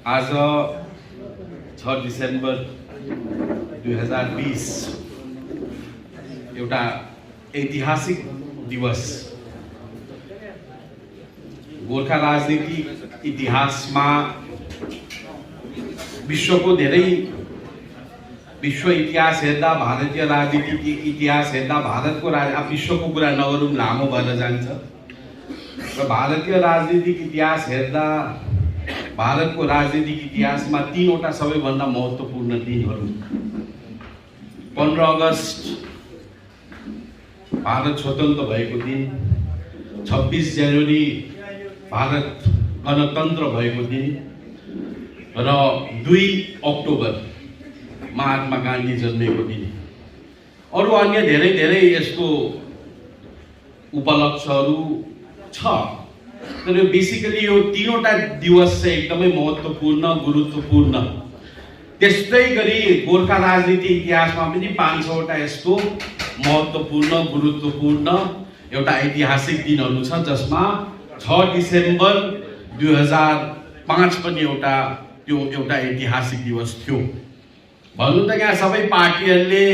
आज 6 डिसेम्बर 2020 एउटा ऐतिहासिक दिवस। गोर्खा राजनीतिक इतिहासमा विश्वको धेरै विश्व इतिहास हेर्दा भारतीय राजनीतिक इतिहास हेर्दा भारतको विश्वको कुरा नगरौँ लामो भएर जान्छ र भारतीय राजनीतिक इतिहास हेर्दा भारतको राजनीतिक इतिहासमा तीनवटा सबैभन्दा महत्त्वपूर्ण दिनहरू 15 अगस्त भारत स्वतन्त्र भएको दिन, 26 जनवरी भारत गणतन्त्र भएको दिन र 2 अक्टोबर महात्मा गान्धी जन्मेको दिन। अरू अन्य धेरै धेरै यस्तो उपलक्ष्यहरू छ, तर बेसिकली यो तीनवटा दिवस चाहिँ एकदमै महत्त्वपूर्ण गुरुत्वपूर्ण। त्यस्तै गरी गोर्खा राजनीतिक इतिहासमा पनि 500 वटा यस्तो महत्त्वपूर्ण गुरुत्वपूर्ण एउटा ऐतिहासिक दिनहरू छ, जसमा 6 डिसेम्बर 2005 पनि एउटा ऐतिहासिक दिवस थियो। भन्नु त यहाँ सबै पार्टीहरूले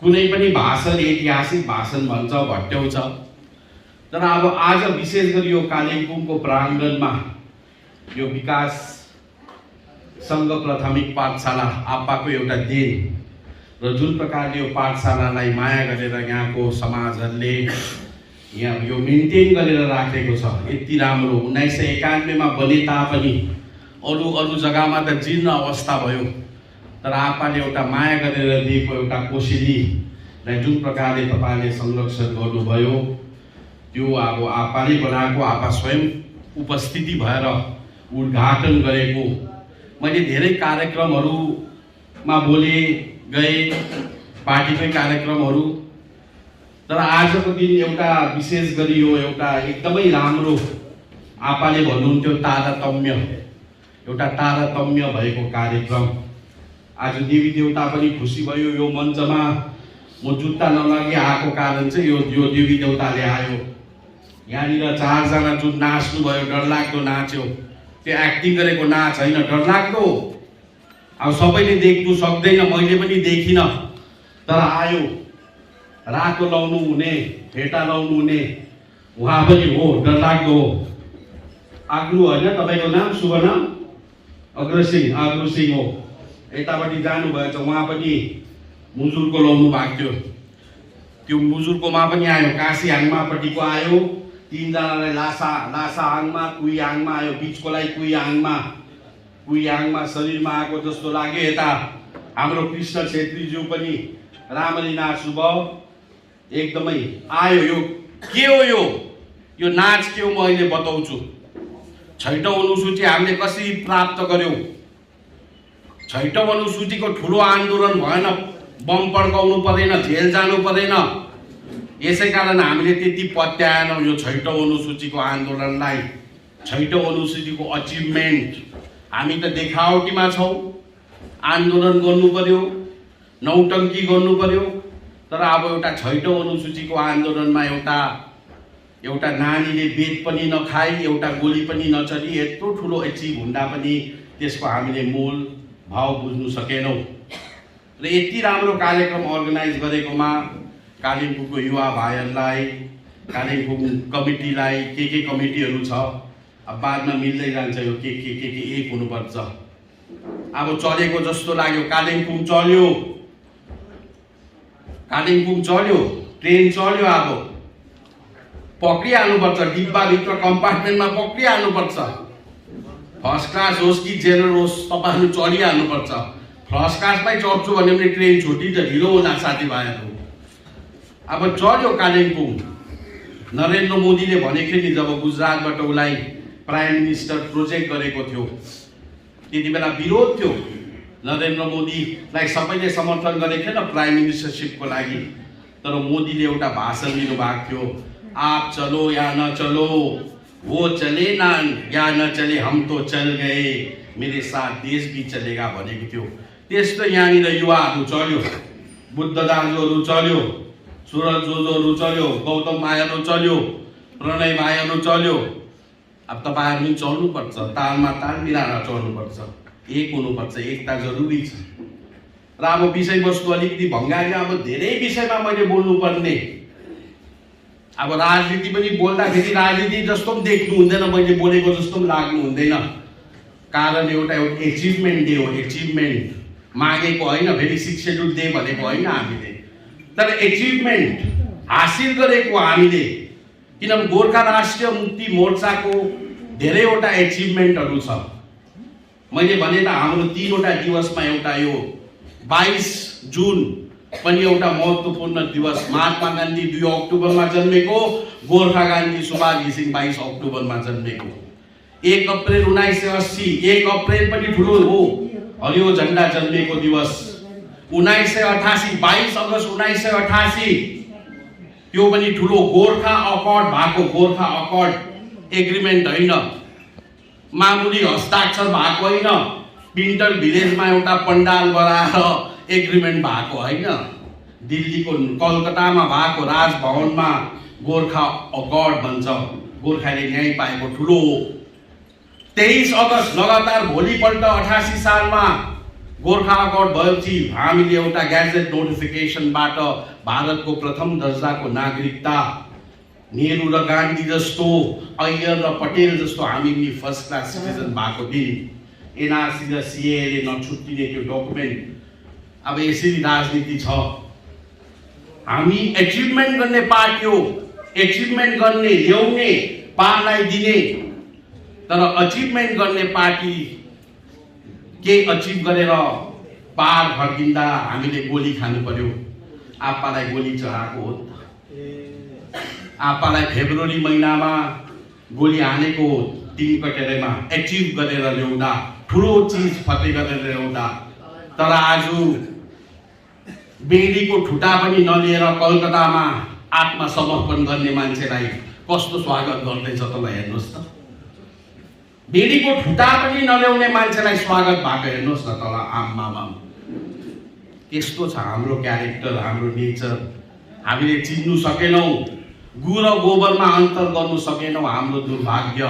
कुनै पनि भाषण ऐतिहासिक भाषण भन्छ, भट्याउँछ, तर अब आज विशेष गरी यो कालिम्पोङको प्राङ्गणमा यो विकास सङ्घ प्राथमिक पाठशाला आप्पाको एउटा देन र जुन प्रकारले यो पाठशालालाई माया गरेर यहाँको समाजहरूले यहाँ यो मेन्टेन गरेर राखेको छ, यति राम्रो। 1991 मा बने तापनि अरू जग्गामा त जीर्ण अवस्था भयो, तर आप्पाले एउटा माया गरेर दिएको एउटा कोसेलीलाई जुन प्रकारले तपाईँले संरक्षण गर्नुभयो, त्यो अब आप्पाले बनाएको, आप्पा स्वयं उपस्थिति भएर उद्घाटन गरेको। मैले धेरै कार्यक्रमहरूमा बोले गए, पार्टीकै कार्यक्रमहरू, तर आजको दिन एउटा विशेष गरी यो एउटा एकदमै राम्रो आप्पाले भन्नुहुन्थ्यो एउटा तारतम्य भएको कार्यक्रम। आज देवी देवता पनि खुसी भयो। यो मञ्चमा म जुत्ता नलगी आएको कारण चाहिँ यो देवी देवताले आयो। यहाँनिर 4 जना जुन नाच्नु भयो, डरलाग्दो नाच्यो, त्यो एक्टिङ गरेको नाच होइन, डरलाग्दो। अब सबैले देख्नु सक्दैन, मैले पनि देखिनँ, तर आयो। रातो लाउनु हुने, फेटा लाउनु हुने, उहाँ पनि हो, डरलाग्दो हो। आग्रु होइन तपाईँको नाम? शुभ नाम? अग्रसिंह हो। यतापट्टि जानुभएछ, उहाँ पनि मुजुरको लाउनु भएको थियो, त्यो मुजुरकोमा पनि आयो। काशी हाङमापट्टिको आयो, 3 जनालाई लासा आङमा, कुई आङमा आयो, बिचकोलाई कुई आङमा शरीरमा आएको जस्तो लाग्यो। यता हाम्रो कृष्ण छेत्रीज्यू पनि रामरी नाच्नु भयो, एकदमै आयो। यो के हो? यो नाच के हो म अहिले बताउँछु। 6औं अनुसूची हामीले कसरी प्राप्त गर्यौं? 6औं अनुसूचीको ठुलो आन्दोलन भएन, बम पड्काउनु परेन, जेल जानु परेन। यसै कारण हामीले त्यति पत्याएनौँ यो 6औं अनुसूचीको आन्दोलनलाई। 6औं अनुसूचीको अचिभमेन्ट हामी त देखावटीमा छौँ। आन्दोलन गर्नु पर्यो, नौटङ्की गर्नु पर्यो, तर अब एउटा 6औं अनुसूचीको आन्दोलनमा एउटा नानीले बेद पनि नखाई, एउटा गोली पनि नचली, यत्रो ठुलो अचिभ हुँदा पनि त्यसको हामीले मूल भाव बुझ्नु सकेनौँ। र यति राम्रो कार्यक्रम अर्गनाइज गरेकोमा कालिम्पोङको युवा भाइहरूलाई, कालिम्पोङ कमिटीलाई, के कमिटीहरू छ, अब बादमा मिल्दै जान्छ, यो के एक हुनुपर्छ। अब चलेको जस्तो लाग्यो, कालिम्पोङ चल्यो, ट्रेन चल्यो। अब पक्रिहाल्नुपर्छ, डिब्बाभित्र कम्पार्टमेन्टमा पक्रिहाल्नुपर्छ। फर्स्ट क्लास होस् कि जेनरल होस्, तपाईँहरू चलिहाल्नुपर्छ। फर्स्ट क्लासमै चढ्छु भने पनि ट्रेन छुट्टिन्छ, ढिलो हुँदा साथीभाइहरू। अब चल्यो कालिम्पोङ। नरेन्द्र मोदीले भनेको थियो नि, जब गुजरातबाट उसलाई प्राइम मिनिस्टर प्रोजेक्ट गरेको थियो, त्यति बेला विरोध थियो। नरेन्द्र मोदीलाई सबैले समर्थन गरेको थिएन प्राइम मिनिस्टरसिपको लागि, तर मोदीले एउटा भाषण दिनुभएको थियो, आप चलो या न चलो, वो चले ना या न चले, हम तो चल गए, मेरे साथ देश भी चलेगा भनेको थियो। त्यस्तो यहाँनिर युवाहरू चल्यो, बुद्ध दाजुहरू चल्यो, सुरज जोजोहरू चल्यो, गौतम भाइहरू चल्यो, प्रणय भाइहरू चल्यो। अब तपाईँहरू पनि चल्नुपर्छ, तालमा ताल मिलाएर चल्नुपर्छ, एक हुनुपर्छ, एकता जरुरी छ। र अब विषयवस्तु अलिकति भङ्गारी, अब धेरै विषयमा मैले बोल्नुपर्ने, अब राजनीति पनि बोल्दाखेरि राजनीति जस्तो पनि देख्नु हुँदैन, मैले बोलेको जस्तो पनि लाग्नु हुँदैन। कारण एउटा एचिभमेन्ट डे हो, एचिभमेन्ट मागेको होइन, फेरि 6 शेड्युल डे भनेको होइन हामीले, तर एचिभमेन्ट हासिल गरेको हामीले। किनभने गोर्खा राष्ट्रिय मुक्ति मोर्चाको धेरैवटा एचिभमेन्टहरू छ। मैले भने त हाम्रो 3वटा दिवसमा एउटा यो 22 जुन पनि एउटा महत्त्वपूर्ण दिवस। महात्मा गान्धी 2 अक्टोबरमा जन्मेको, गोर्खा गान्धी सुभाष घिसिङ 22 अक्टोबरमा जन्मेको। 1 अप्रेल 1980, 1 अप्रेल पनि ठुलो हो, हरियो झन्डा जन्मेको दिवस। 1988, 22 अगस्त 1988 त्यो पनि ठुलो गोर्खा अकर्ड भएको, गोर्खा अकर्ड एग्रिमेन्ट होइन, मामुली हस्ताक्षर भएको होइन, पिन्टल भिलेजमा एउटा पण्डाल बनाएर एग्रिमेन्ट भएको होइन, दिल्लीको कलकत्तामा भएको राजभवनमा गोर्खा अकर्ड भन्छ, गोर्खाले न्याय पाएको ठुलो हो। 23 अगस्त लगातार भोलिपल्ट 88 सालमा गोर्खा अकर्ड भएपछि हामीले एउटा ग्याजेट नोटिफिकेसनबाट भारतको प्रथम दर्जाको नागरिकता, नेहरू र गान्धी जस्तो, अय्यर र पटेल जस्तो हामी पनि फर्स्ट क्लास सिटिजन भएको दिन, एनआरसी र सिएले नछुट्टिने त्यो डकुमेन्ट। अब यसरी राजनीति छ। हामी एचिभमेन्ट गर्ने पार्टी हो, एचिभमेन्ट गर्ने, ल्याउने, पारलाई दिने। तर अचिभमेन्ट गर्ने पार्टी के अचिभ गरेर पार फर्किँदा हामीले गोली खानु पर्यो। आप्पालाई गोली चढाएको हो, आप्पालाई फेब्रुअरी महिनामा गोली हानेको 3 कटेरामा एचिभ गरेर ल्याउँदा, ठुलो चिज फते गरेर ल्याउँदा। तर आज बेडीको ठुटा पनि नलिएर कलकत्तामा आत्मसमर्पण गर्ने मान्छेलाई कस्तो स्वागत गर्दैछ तपाईँ हेर्नुहोस् त। बेडीको ठुटा पनि नल्याउने मान्छेलाई स्वागत भएको हेर्नुहोस् न तल। आम्मामा त्यस्तो छ हाम्रो क्यारेक्टर, हाम्रो नेचर। हामीले चिन्नु सकेनौँ, गु र गोबरमा अन्तर गर्नु सकेनौँ, हाम्रो दुर्भाग्य।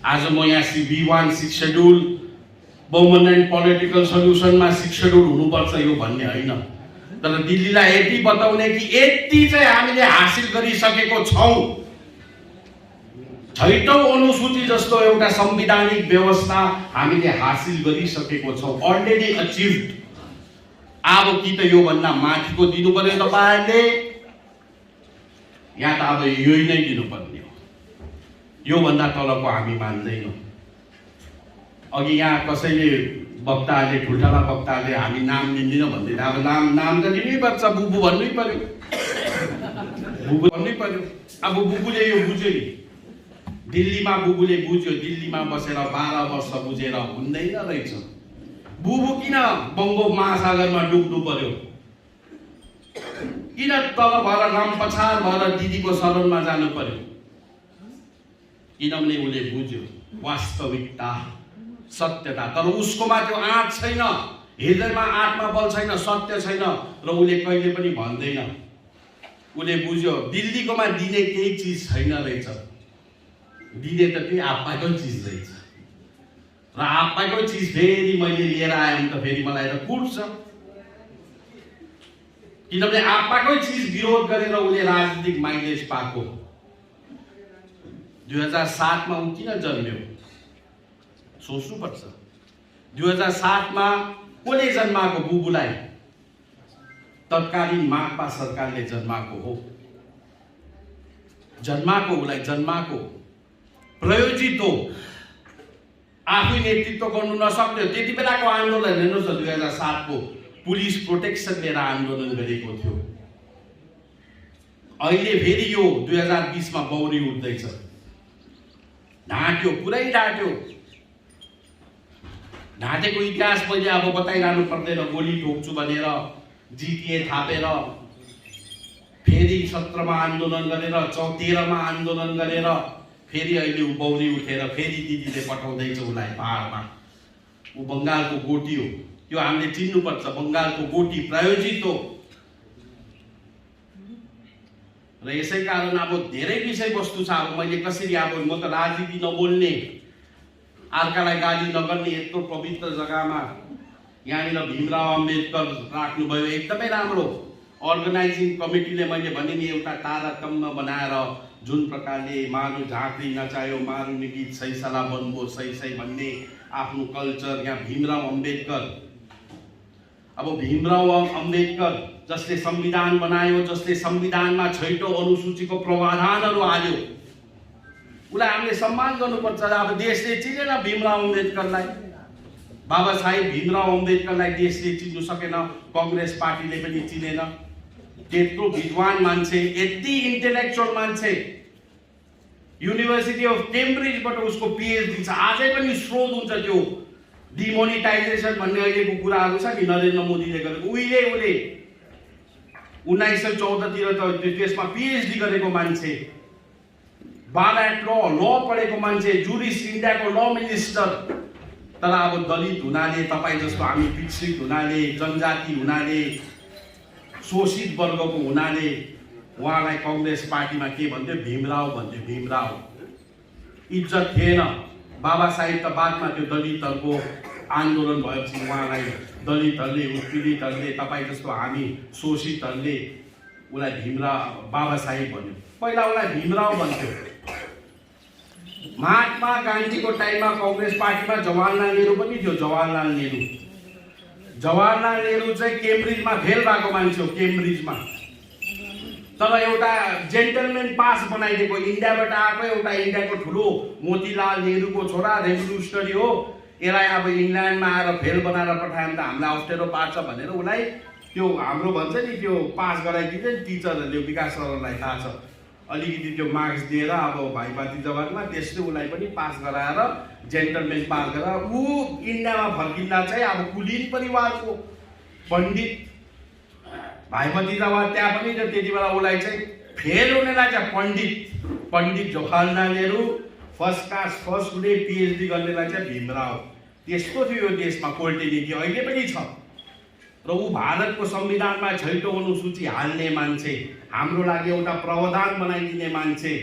आज म यहाँ B1 6 schedule woman and political सल्युसनमा 6 शेड्युल हुनुपर्छ यो भन्ने होइन, तर दिल्लीलाई यति बताउने कि यति चाहिँ हामीले हासिल गरिसकेको छौँ। 6औं अनुसूची जस्तो एउटा संवैधानिक व्यवस्था हामीले हासिल गरिसकेको छौँ, अलरेडी अचिभ्ड। अब कि त यो भन्दा माथिको दिनु पर्यो तपाईहरुले, या त अब यही नै दिनुपर्ने हो। यो भन्दा तलको हामी मान्दैनौँ। अघि यहाँ कसैले वक्ताले, ठुल्ठुला वक्ताले हामी नाम लिँदैन भन्दै, अब नाम त लिनै पर्छ, बुबु भन्नै पर्यो, बुबु भन्नै पर्यो। अब बुबुले यो बुझ्यो नि, दिल्लीमा बुबुले बुझ्यो, दिल्लीमा बसेर 12 वर्ष बुझेर हुँदैन रहेछ। बुबु किन बङ्गो महासागरमा डुब्नु पर्यो, किन तल भएर लम्पछार भएर दिदीको शरणमा जानु पर्यो? किनभने उसले बुझ्यो वास्तविकता, सत्यता। तर उसकोमा त्यो आँट छैन, हृदयमा आत्मबल छैन, सत्य छैन, र उसले कहिले पनि भन्दैन। उसले बुझ्यो दिल्लीकोमा दिने केही चिज छैन रहेछ, दिने त त्यही आप्पाकै चिज रहेछ, र आप्पाकै चिज फेरि मैले लिएर आएँ भने त फेरि मलाई त कुट्छ। किनभने आप्पाकै चिज विरोध गरेर उसले राजनीतिक माइलेज पाएको। 2007 मा ऊ किन जन्म्यो सोच्नुपर्छ। 2007 मा कसले जन्माएको बुबुलाई? तत्कालीन माकपा सरकारले जन्माएको हो, जन्माएको उसलाई जन्माएको, प्रयोजित हो। आफै नेतृत्व गर्नु नसक्ने त्यति बेलाको आन्दोलन हेर्नुहोस् न, 2007 को पुलिस प्रोटेक्सन लिएर आन्दोलन गरेको थियो। अहिले फेरि यो 2020 मा बौरी उठ्दैछ, ढाँट्यो, पुरै ढाँट्यो। ढाँटेको इतिहास मैले अब बताइरहनु पर्दैन, गोली ठोक्छु भनेर जिटिए थापेर, फेरि 17 मा आन्दोलन गरेर, 13 मा आन्दोलन गरेर, फेरि अहिले ऊ बौरी उठेर फेरि दिदीले पठाउँदैछ उसलाई पहाडमा। ऊ बङ्गालको गोटी हो, त्यो हामीले चिन्नुपर्छ। बङ्गालको गोटी, प्रायोजित हो। र यसै कारण अब धेरै विषयवस्तु छ। अब मैले कसरी अब म त राजनीति नबोल्ने, अर्कालाई गाली नगर्ने यत्रो पवित्र जग्गामा यहाँनिर भीमराव अम्बेडकर राख्नुभयो, एकदमै राम्रो। अर्गनाइजिङ कमिटीले मैले भने नि एउटा तारतम्य बनाएर जुन प्रकारले मारु झाँक्री नचायो, मारु गीत सैसला बन्बो सही सही भन्ने आफ्नो कल्चर यहाँ भीमराव अम्बेडकर। अब भीमराव अम्बेडकर जसले संविधान बनायो, जसले संविधानमा 6औं अनुसूचीको प्रावधानहरू हाल्यो, उसलाई हामीले सम्मान गर्नुपर्छ। अब देशले चिनेन भीमराव अम्बेडकरलाई, बाबा साहेब भीमराव अम्बेडकरलाई देशले चिन्नु सकेन, कांग्रेस पार्टीले पनि चिनेन। त्यत्रो विद्वान मान्छे, यति इन्टेलेक्चुअल मान्छे, युनिभर्सिटी अफ केम्ब्रिजबाट उसको पीएचडी छ। आजै पनि स्रोत हुन्छ त्यो डिमोनिटाइजेसन भन्ने अहिलेको कुराहरू छ नि नरेन्द्र मोदीले गरेको। उहिले उसले 1914 तिर त त्यसमा पीएचडी गरेको मान्छे, बार एट ल पढेको मान्छे, जुरिस इन्डियाको ल मिनिस्टर। तर अब दलित हुनाले, तपाईँ जस्तो हामी पिछडित हुनाले, जनजाति हुनाले, शोषित वर्गको हुनाले उहाँलाई कांग्रेस पार्टीमा के भन्थ्यो? भीमराव भन्थ्यो। भीमराव इज्जत थिएन। बाबा साहेब त बादमा त्यो दलितहरूको आन्दोलन भएपछि उहाँलाई दलितहरूले, उत्पीडितहरूले, तपाईँ जस्तो हामी शोषितहरूले उसलाई भीमराव बाबा साहेब भन्यो। पहिला उसलाई भीमराव भन्थ्यो। महात्मा गान्धीको टाइममा कांग्रेस पार्टीमा जवाहरलाल नेहरू पनि थियो। जवाहरलाल नेहरू चाहिँ केम्ब्रिजमा फेल भएको मान्छे हो, केम्ब्रिजमा। तर एउटा जेन्टलमेन पास बनाइदिएको, इन्डियाबाट आएको एउटा इन्डियाको ठुलो मोतीलाल नेहरूको छोरा, रेभोल्युसनरी हो। यसलाई अब इङ्ल्यान्डमा आएर फेल बनाएर पठायो भने त हामीलाई अप्ठ्यारो पार्छ भनेर उसलाई त्यो हाम्रो भन्छ नि त्यो पास गराइदिन्छ नि टिचरहरूले, विकास सरलाई थाहा छ। अलिकति त्यो मार्क्स दिएर अब भाइपाती जगतमा त्यसले उसलाई पनि पास गराएर जेन्टलमेन पास गरेर ऊ इन्डियामा फर्किँदा चाहिँ अब कुलीन परिवारको पण्डित भाइपाती जगत त्यहाँ पनि त्यति बेला उसलाई चाहिँ फेल हुनेलाई चाहिँ Pandit Jawaharlal Nehru, first class first हुने पीएचडी गर्नेलाई चाहिँ भीमराव। त्यस्तो थियो यो देशमा पोलिटेक्निक, अहिले पनि छ। र ऊ भारतको संविधानमा 6औं अनुसूची हाल्ने मान्छे, हाम्रो लागि एउटा प्रावधान बनाइदिने मान्छे।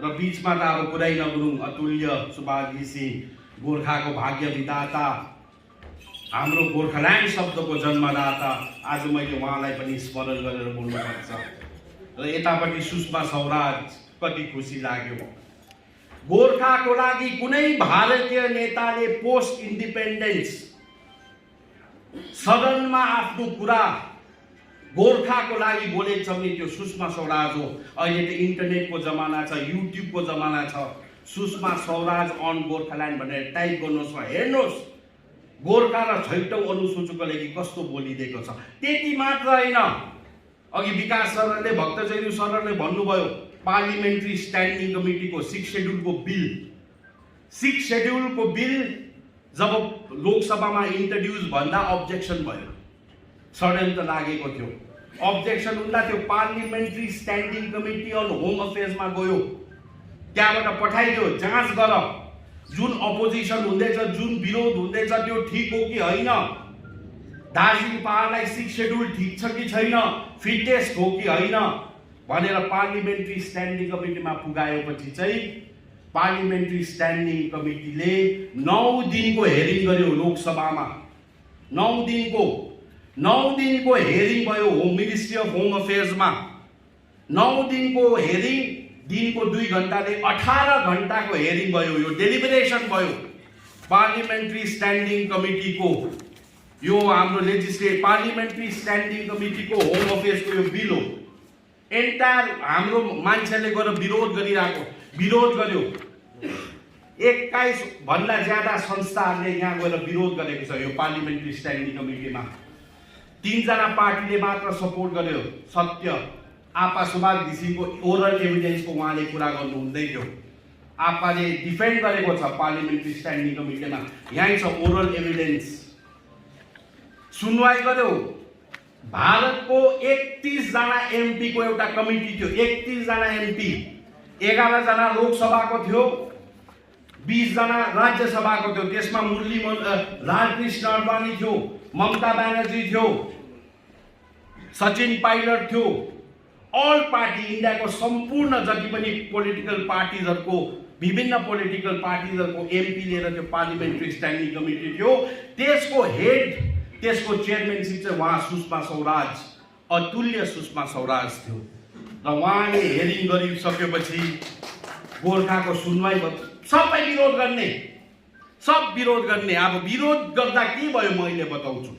र बीचमा त अब कुरै नगरौँ, अतुल्य सुभाष घिसिङ, गोर्खाको भाग्य विधाता, हाम्रो गोर्खाल्यान्ड शब्दको जन्मदाता। आज मैले उहाँलाई पनि स्मरण गरेर बोल्नुपर्छ। र यतापट्टि सुषमा स्वराज, कति खुसी लाग्यो। गोर्खाको लागि कुनै भारतीय नेताले पोस्ट इन्डिपेन्डेन्स सदनमा आफ्नो कुरा गोर्खाको लागि बोलेछ भने त्यो सुषमा स्वराज हो। अहिले त इन्टरनेटको जमाना छ, युट्युबको जमाना छ। सुषमा स्वराज अन गोर्खाल्यान्ड भनेर टाइप गर्नुहोस्, हेर्नुहोस् गोर्खा र 6औं अनुसूचीको लागि कस्तो बोलिदिएको छ। त्यति मात्र होइन, अघि विकास सरले, भक्तजयू सरले भन्नुभयो पार्लिमेन्ट्री स्ट्यान्डिङ कमिटीको 6 सेड्युलको बिल जब लोकसभामा इन्ट्रोड्युस भन्दा अब्जेक्सन भयो, षड्यन्त्र लागेको थियो। अब्जेक्सन हुँदा त्यो parliamentary standing committee on home अफेयर्समा गयो, त्यहाँबाट पठाइदियो, जाँच गर जुन अपोजिसन हुँदैछ, जुन विरोध हुँदैछ त्यो ठिक हो कि होइन, दार्जिलिङ पहाडलाई 6 सेड्युल ठिक छ कि छैन, फिटनेस हो कि होइन भनेर पार्लिमेन्ट्री स्ट्यान्डिङ कमिटीमा पुगाएपछि चाहिँ पार्लिमेन्ट्री स्ट्यान्डिङ कमिटीले 9 दिनको हेरिङ गर्यो लोकसभामा। 9 दिनको हेरिङ भयो होम मिनिस्ट्री अफ होम अफेयर्समा। 9 दिनको हेरिङ, दिनको 2 घण्टाले 18 घण्टाको हेरिङ भयो। यो डेलिबरेसन भयो पार्लिमेन्ट्री स्ट्यान्डिङ कमिटीको। यो हाम्रो लेजिस्लेटिभ पार्लिमेन्ट्री स्ट्यान्डिङ कमिटीको होम अफेयर्सको यो बिल हो। एन्टायर हाम्रो मान्छेले गएर विरोध गर्यो। 21 भन्दा ज्यादा संस्थाहरूले यहाँ गएर विरोध गरेको छ यो पार्लिमेन्ट्री स्ट्यान्डिङ कमिटीमा। 3 जना पार्टीले मात्र सपोर्ट गर्यो। सत्य आपा सुभाष घिसिङको ओरल एभिडेन्सको उहाँले कुरा गर्नु हुँदै थियो। आपाले डिफेन्ड गरेको छ पार्लिमेन्ट्री स्ट्यान्डिङ कमिटीमा, यहीँ छ ओरल एभिडेन्स। सुनवाई गर्यो। भारतको 31 जना एमपी को एउटा कमिटी थियो। 31 जना एमपी, 11 जना लोकसभाको थियो, 20 जना राज्यसभाको थियो। त्यसमा मुरली लालकृष्ण अडवाणी थियो, ममता ब्यानर्जी थियो, सचिन पाइलट थियो, अल पार्टी इन्डियाको सम्पूर्ण जति पनि पोलिटिकल पार्टिजहरूको विभिन्न पोलिटिकल पार्टिजहरूको एमपी लिएर त्यो पार्लिमेन्ट्री स्ट्यान्डिङ कमिटी थियो, त्यसको हेड त्यसको चेयरम्यानसिप चाहिँ उहाँ सुषमा स्वराज, अतुल्य सुषमा स्वराज थियो। र उहाँले हेरिङ गरिसकेपछि गोर्खाको सुनवाई भयो, सबै विरोध गर्ने, सब विरोध गर्ने। अब विरोध गर्दा के भयो मैले बताउँछु।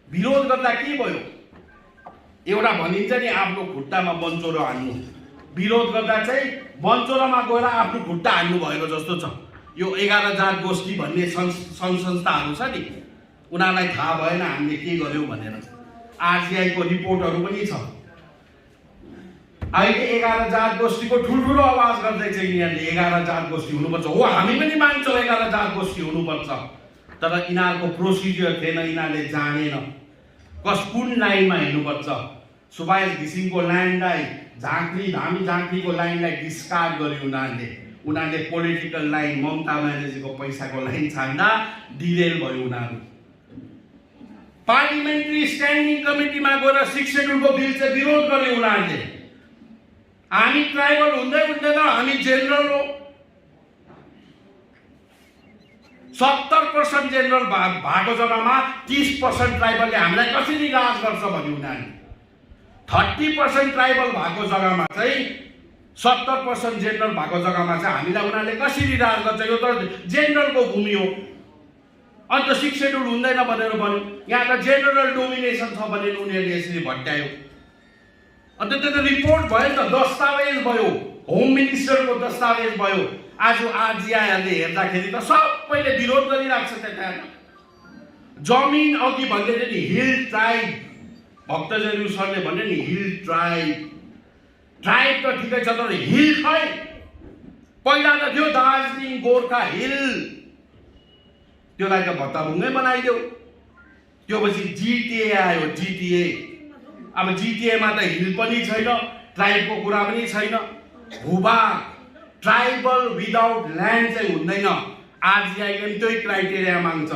विरोध गर्दा के भयो, एउटा भनिन्छ नि आफ्नो खुट्टामा बन्चोरो हान्नु, विरोध गर्दा चाहिँ बन्चोरोमा गएर आफ्नो खुट्टा हान्नु भएको जस्तो छ। यो 11 जात गोष्ठी भन्ने संस्थाहरू छ नि, उनीहरूलाई थाहा भएन हामीले के गर्यौँ भनेर। आरसीआईको रिपोर्टहरू पनि छ। अहिले 11 जात गोष्ठीको ठुल्ठुलो आवाज गर्दैछ यिनीहरूले 11 जात गोष्ठी हुनुपर्छ। हो, हामी पनि मान्छौँ 11 जात गोष्ठी हुनुपर्छ, तर यिनीहरूको प्रोसिजर थिएन, यिनीहरूले जानेन कुन लाइनमा हिँड्नुपर्छ। सुभाष घिसिङको लाइनलाई झाँक्री धामी झाँक्रीको लाइनलाई डिस्कार्ड गर्यो उनीहरूले पोलिटिकल लाइन ममता ब्यानर्जीको पैसाको लाइन छान्दा डिरेल भयो उनीहरू। पार्लिमेन्ट्री स्ट्यान्डिङ कमिटीमा गएर 6 शेड्युलको बिल चाहिँ विरोध गर्यो उनीहरूले। हामी ट्राइबल हुँदै हुँदैन, हामी जेनरल हो। 70% जेनरल भएको जग्गामा 30% ट्राइबलले हामीलाई कसरी राज गर्छ भन्यो उनीहरूले। 30% ट्राइबल भएको जग्गामा चाहिँ 70% जेनरल भएको जग्गामा चाहिँ हामीलाई उनीहरूले कसरी राज गर्छ, यो त जेनरलको भूमि हो। अन्त 6 शेड्युल हुँदैन भनेर भन्यो। यहाँ त जेनरल डोमिनेसन छ भनेर उनीहरूले यसरी भट्टायो। अन्त त्यो त रिपोर्ट भयो नि त, दस्तावेज भयो, होम मिनिस्टरको दस्तावेज भयो। आज आरजीआईहरूले हेर्दाखेरि त सबैले विरोध गरिरहेको छ। त्यहाँ जमिन अघि भन्दै थियो नि हिल ट्राइब, भक्तजन सरले भन्यो नि हिल ट्राइब त ठिकै छ, तर हिल खै? पहिला त थियो दार्जिलिङ गोर्खा हिल, त्यसलाई त भत्ताभुङ्गै बनाइदियो। त्यो पछि जिटिए आयो, जिटिए। अब जिटिएमा त हिल पनि छैन, ट्राइबको कुरा पनि छैन। भूभाग ट्राइबल विदाउट ल्यान्ड चाहिँ हुँदैन। आरजीआईले पनि त्यही क्राइटेरिया माग्छ।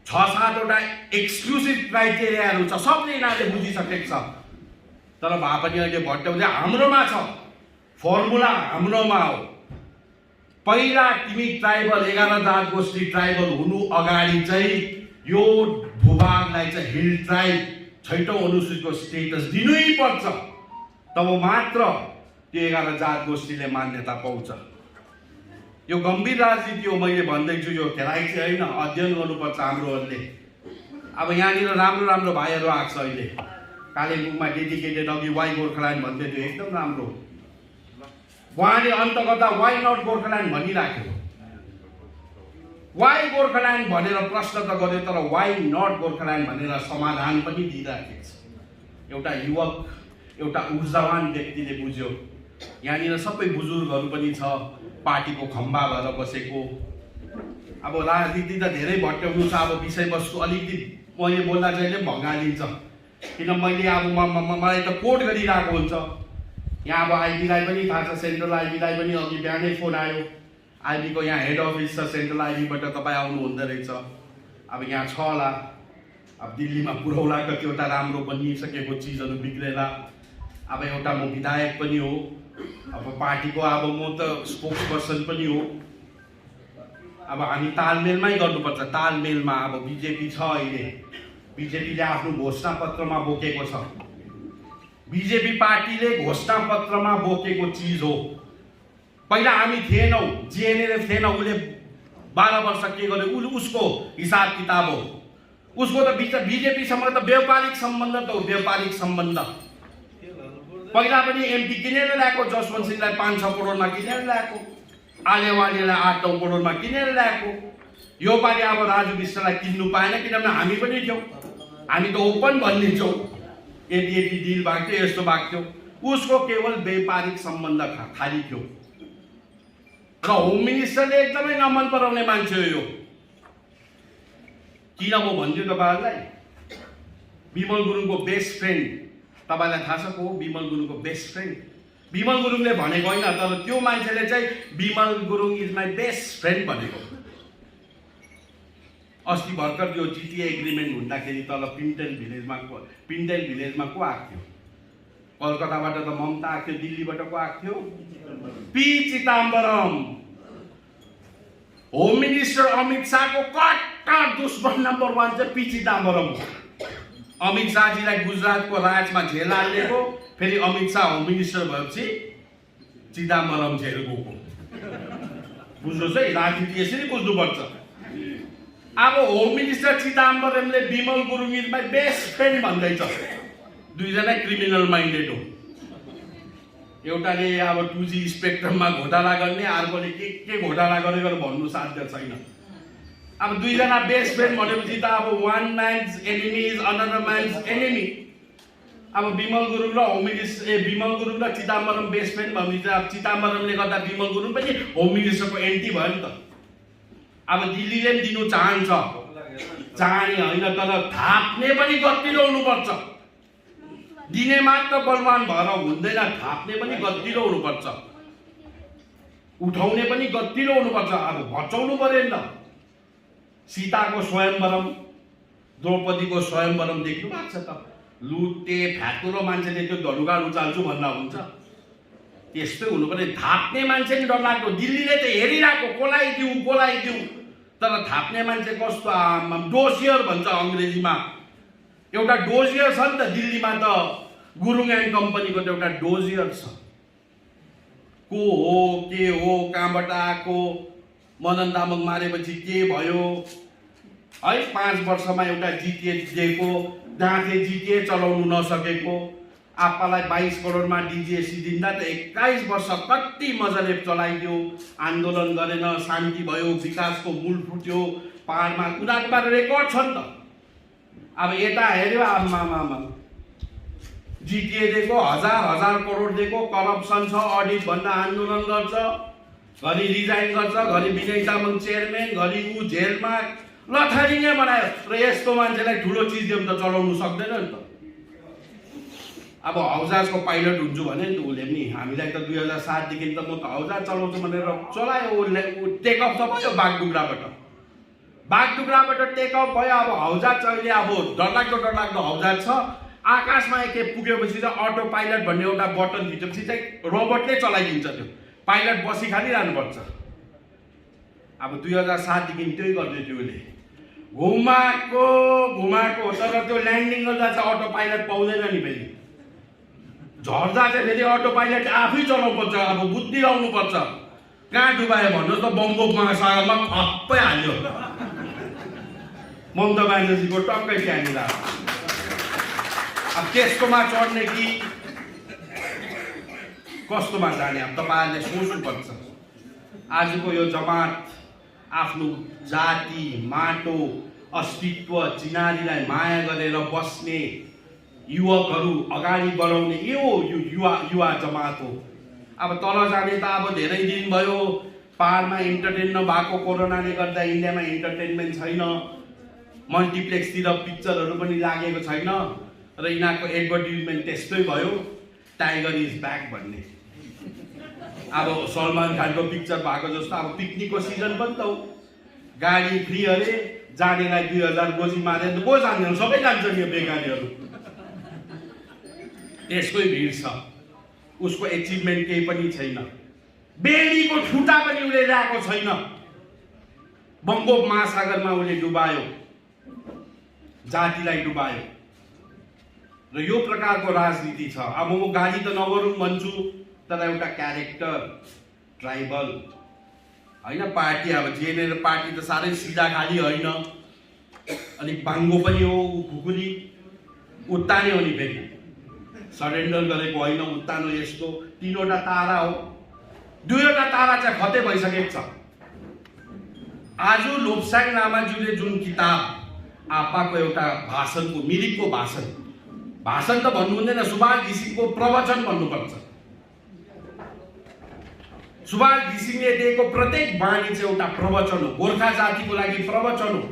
6-7 वटा एक्सक्लुसिभ क्राइटेरियाहरू छ, सबले यिनीहरूले बुझिसकेको छ। तर भए पनि अहिले भट्टाउँदै हाम्रोमा छ फर्मुला, हाम्रोमा हो। पहिला तिमी ट्राइबल 11 जात गोष्ठी ट्राइबल हुनु अगाडि चाहिँ यो भूभागलाई चाहिँ हिल ट्राइब 6औं अनुसूचीको स्टेटस दिनै पर्छ, तब मात्र त्यो 11 जात गोष्ठीले मान्यता पाउँछ। यो गम्भीर राजनीति हो। मैले भन्दैछु यो खेलाइ चाहिँ होइन, अध्ययन गर्नुपर्छ हाम्रोहरूले। अब यहाँनिर राम्रो राम्रो भाइहरू आएको छ अहिले। कालेबुङमा डेडिकेटेड अघि वाइ गोर्खाल्यान्ड भन्दै थियो, एकदम राम्रो। उहाँले अन्त गर्दा वाइ नट गोर्खाल्यान्ड भनिराख्यो। वाइ गोर्खाल्यान्ड भनेर प्रश्न त गर्यो, तर वाइ नट गोर्खाल्यान्ड भनेर समाधान पनि दिइराखेको छ। एउटा युवक, एउटा ऊर्जावान व्यक्तिले बुझ्यो। यहाँनिर सबै बुजुर्गहरू पनि छ, पार्टीको खम्बा भएर बसेको। अब राजनीति त धेरै भट्टाउनु छ। अब विषयवस्तु अलिकति मैले बोल्दा चाहिँ भङ्गालिन्छ, किन मैले अब मलाई त कोट गरिरहेको हुन्छ। यहाँ अब आइबीलाई पनि थाहा छ, सेन्ट्रल आइबीलाई पनि अघि बिहानै फोन आयो। आइबीको यहाँ हेड अफिस छ, सेन्ट्रल आइबीबाट तपाईँ आउनु हुँदो रहेछ। अब यहाँ छ होला, अब दिल्लीमा पुरौला कतिवटा राम्रो बनिसकेको चिजहरू बिग्रेर। अब एउटा म विधायक पनि हो, अब पार्टीको अब म त स्पोक्स पर्सन पनि हो। अब हामी तालमेलमै गर्नुपर्छ। तालमेलमा अब बिजेपी छ अहिले, बिजेपीले आफ्नो घोषणा पत्रमा बोकेको छ। बिजेपी पार्टीले घोषणा पत्रमा बोकेको चिज हो। पहिला हामी थिएनौँ, जिएनएलएफ थिएन, उसले 12 वर्ष के गर्यो उसको हिसाब किताब हो। उसको त बिजेपीसँग त व्यापारिक सम्बन्ध त हो, व्यापारिक सम्बन्ध। पहिला पनि एमपी किनेर ल्याएको, जसवन्त सिंहलाई 5-6 करोडमा किनेर ल्याएको, आलेवालीलाई 8-9 करोडमा किनेर ल्याएको। यो पालि अब राजु विष्टलाई किन्नु पाएन, किनभने हामी पनि थियौँ। हामी त ओपन भनिदिन्छौँ, यति डिल भएको थियो, यस्तो भएको थियो। उसको केवल व्यापारिक सम्बन्ध खाली थियो। र होम मिनिस्टरले एकदमै नमन पराउने मान्छे हो यो। किन म भन्छु तपाईँहरूलाई, विमल गुरुङको बेस्ट फ्रेन्ड तपाईँलाई थाहा छ को हो? विमल गुरुङको बेस्ट फ्रेन्ड विमल गुरुङले भनेको होइन, तर त्यो मान्छेले चाहिँ Bimal Gurung is my best friend भनेको। अस्ति भर्खर यो जिटिए एग्रिमेन्ट हुँदाखेरि तल पिन्टेल भिलेजमा को आएको थियो? कलकत्ताबाट त ममता आएको थियो, दिल्लीबाट को आएको थियो? P Chidambaram. Home minister Amit शाहको कट्टर दुश्मन नम्बर 1 चाहिँ पी चिदम्बरम हो। अमित शाहजीलाई गुजरातको राजमा झेल हालेको, फेरि अमित शाह होम मिनिस्टर भएपछि चिदम्बरम झेल गएको। बुझ्नुहोस् है, राजनीति यसरी बुझ्नुपर्छ। अब होम मिनिस्टर चिदम्बरमले विमल गुरुङलाई बेस्ट फ्रेन्ड भन्दैछ। दुईजना क्रिमिनल माइन्डेड हो। एउटाले अब 2G स्पेक्ट्रममा घोटाला गर्ने, अर्कोले के घोटाला गरेर भन्नु साध्य छैन। अब दुईजना बेस्ट फ्रेन्ड भनेपछि त अब one man's enemy is another man's enemy. अब विमल गुरुङ र चिदम्बरम बेस्ट फ्रेन्ड भनेपछि अब चिदम्बरमले गर्दा विमल गुरुङ पनि होम मिनिस्टरको एन्टी भयो नि त। अब दिल्लीले पनि दिनु चाहन्छ, चाहने होइन, तर थाप्ने पनि गतिलो हुनुपर्छ। दिने मात्र बलवान भएर हुँदैन, थाप्ने पनि गतिलो हुनुपर्छ, उठाउने पनि गतिलो हुनुपर्छ। अब बचाउनु पर्यो नि त। सीताको स्वयंवरम, द्रौपदीको स्वयंवरम देख्नु भएको छ त। लुटे फ्यातुरो मान्छेले त्यो धडुगा उचाल्छु भन्दा हुन्छ? त्यस्तै हुनु पर्यो। थाप्ने मान्छे नि डरलाग्दो। दिल्लीले त हेरिरहेको, कोलाइदिउँ, तर थाप्ने मान्छे कस्तो डोसियर भन्छ अङ्ग्रेजीमा। एउटा डोजियर छ नि त दिल्लीमा त, गुरुङ एन्ड कम्पनीको त एउटा डोजियर छ। को हो, के हो, कहाँबाट आएको, मदन तामाङ मारेपछि के भयो है? 5 वर्षमा एउटा जिटिए दिएको, जहाँले जिटिए चलाउनु नसकेको, आप्पालाई 22 करोडमा डिजिएसी दिँदा त 21 वर्ष कति मजाले चलाइदियो, आन्दोलन गरेन, शान्ति भयो, विकासको मूल फुट्यो, पहाडमा उनीहरूको रेकर्ड छ नि त। अब यता हेऱ्यो, आमामा जिटिए दिएको, हजार करोड दिएको, करप्सन छ, अडिट भन्दा आन्दोलन गर्छ, घरि रिजाइन गर्छ, घरि विनय तामाङ चेयरम्यान, घरि ऊ जेलमा, लथारी नै बनायो। र यस्तो मान्छेलाई ठुलो चिज दियो भने त चलाउनु सक्दैन नि त। अब हौजहाजको पाइलट हुन्छु भने नि त उसले पनि, हामीलाई त 2007 देखि त म त हौजहाज चलाउँछु भनेर चलायो। उसले टेकअफ त भयो बागडुग्राबाट टेकअफ भयो। अब हौजहाज चाहिँ अहिले अब डरलाग्दो हौजहाज छ। आकाशमा एकखेप पुगेपछि चाहिँ अटो पाइलट भन्ने एउटा बटन थिचेपछि चाहिँ रोबोटले चलाइदिन्छ। त्यो पाइलट बसी खालिरहनुपर्छ। अब 2007 देखि त्यही गर्दै थियो उसले, घुमाएको, तर त्यो ल्यान्डिङ गर्दा चाहिँ अटो पाइलट पाउँदैन नि। फेरि झर्दा चाहिँ फेरि अटो पाइलट आफै चलाउनुपर्छ। अब बुद्धि लाउनुपर्छ। कहाँ डुबायो भन्नुहोस् त? बङ्गोप महासागरमा खप्पै हाल्यो। ममता ब्यानर्जीको टक्कै त्यहाँनिर। अब त्यस्तोमा चढ्ने कि कस्तोमा जाने, अब तपाईँहरूले सोच्नुपर्छ। आजको यो जमात आफ्नो जाति, माटो, अस्तित्व, चिनारीलाई माया गरेर बस्ने युवकहरू अगाडि बढाउने यो युवा जमात हो। अब तल जाने त अब धेरै दिन भयो। पहाडमा इन्टरटेन नभएको कोरोनाले गर्दा इन्डियामा इन्टरटेनमेन्ट छैन, मल्टिप्लेक्सतिर पिक्चरहरू पनि लागेको छैन, र यिनीहरूको एडभर्टिजमेन्ट त्यस्तै भयो, टाइगर इज ब्याक भन्ने। अब सलमान खानको पिक्चर भएको जस्तो अब पिकनिकको सिजन पनि त हो। गाडी फ्री अरे, जानेलाई 2000 गोजी मारे त को जान्दैन? सबै जान्छन् यो बेकारीहरू। त्यसकै भिड छ। उसको एचिभमेन्ट केही पनि छैन। बेडीको ठुटा पनि उसले ल्याएको छैन। बङ्गोप महासागरमा उसले डुबायो, जातिलाई डुबायो। र यो प्रकारको राजनीति छ। अब म गाली त नगरौँ भन्छु, तर एउटा क्यारेक्टर, ट्राइबल होइन पार्टी। अब जेएनएल पार्टी त साह्रै सिधा खाली होइन, अलिक बाङ्गो पनि हो, खुकुरी उत्ताने हो नि। फेरि सरेन्डर गरेको होइन, उत्तानो यस्तो। 3वटा तारा हो, 2वटा तारा चाहिँ खतै भइसकेको छ। आज लोप्साङ लामाज्यूले जुन किताब आप्पाको एउटा भाषणको, मिरिकको भाषण त भन्नु हुँदैन, सुभाष घिसिङको प्रवचन भन्नुपर्छ। सुभाष घिसिङले दिएको प्रत्येक वाणी चाहिँ एउटा प्रवचन हो, गोर्खा जातिको लागि प्रवचन हो।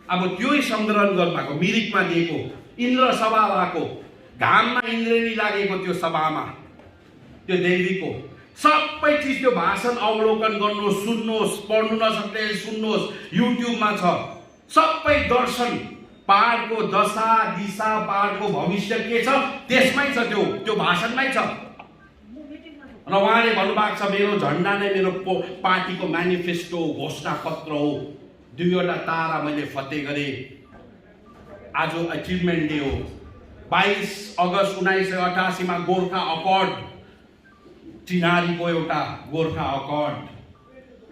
अब त्यो संग्रहण गर्नुभएको मिरिकमा दिएको, इन्द्र सभा भएको, घाममा इन्द्रेणी लागेको त्यो सभामा, त्यो देवीको सबै चिज, त्यो भाषण अवलोकन गर्नुहोस्, सुन्नुहोस्, पढ्नु नसक्ने सुन्नुहोस्, युट्युबमा छ। सबै दर्शन पहाडको दशा दिशा, पहाडको भविष्य के छ त्यसमै छ, त्यो भाषणमै छ। र उहाँले भन्नुभएको छ मेरो झन्डा नै मेरो पार्टीको म्यानिफेस्टो घोषणा पत्र हो। 2वटा तारा मैले फतेह गरेँ। आज अचिभमेन्ट डे हो। 22 अगस्त 1988 मा गोर्खा अकर्ड, चिनारीको एउटा गोर्खा अकर्ड।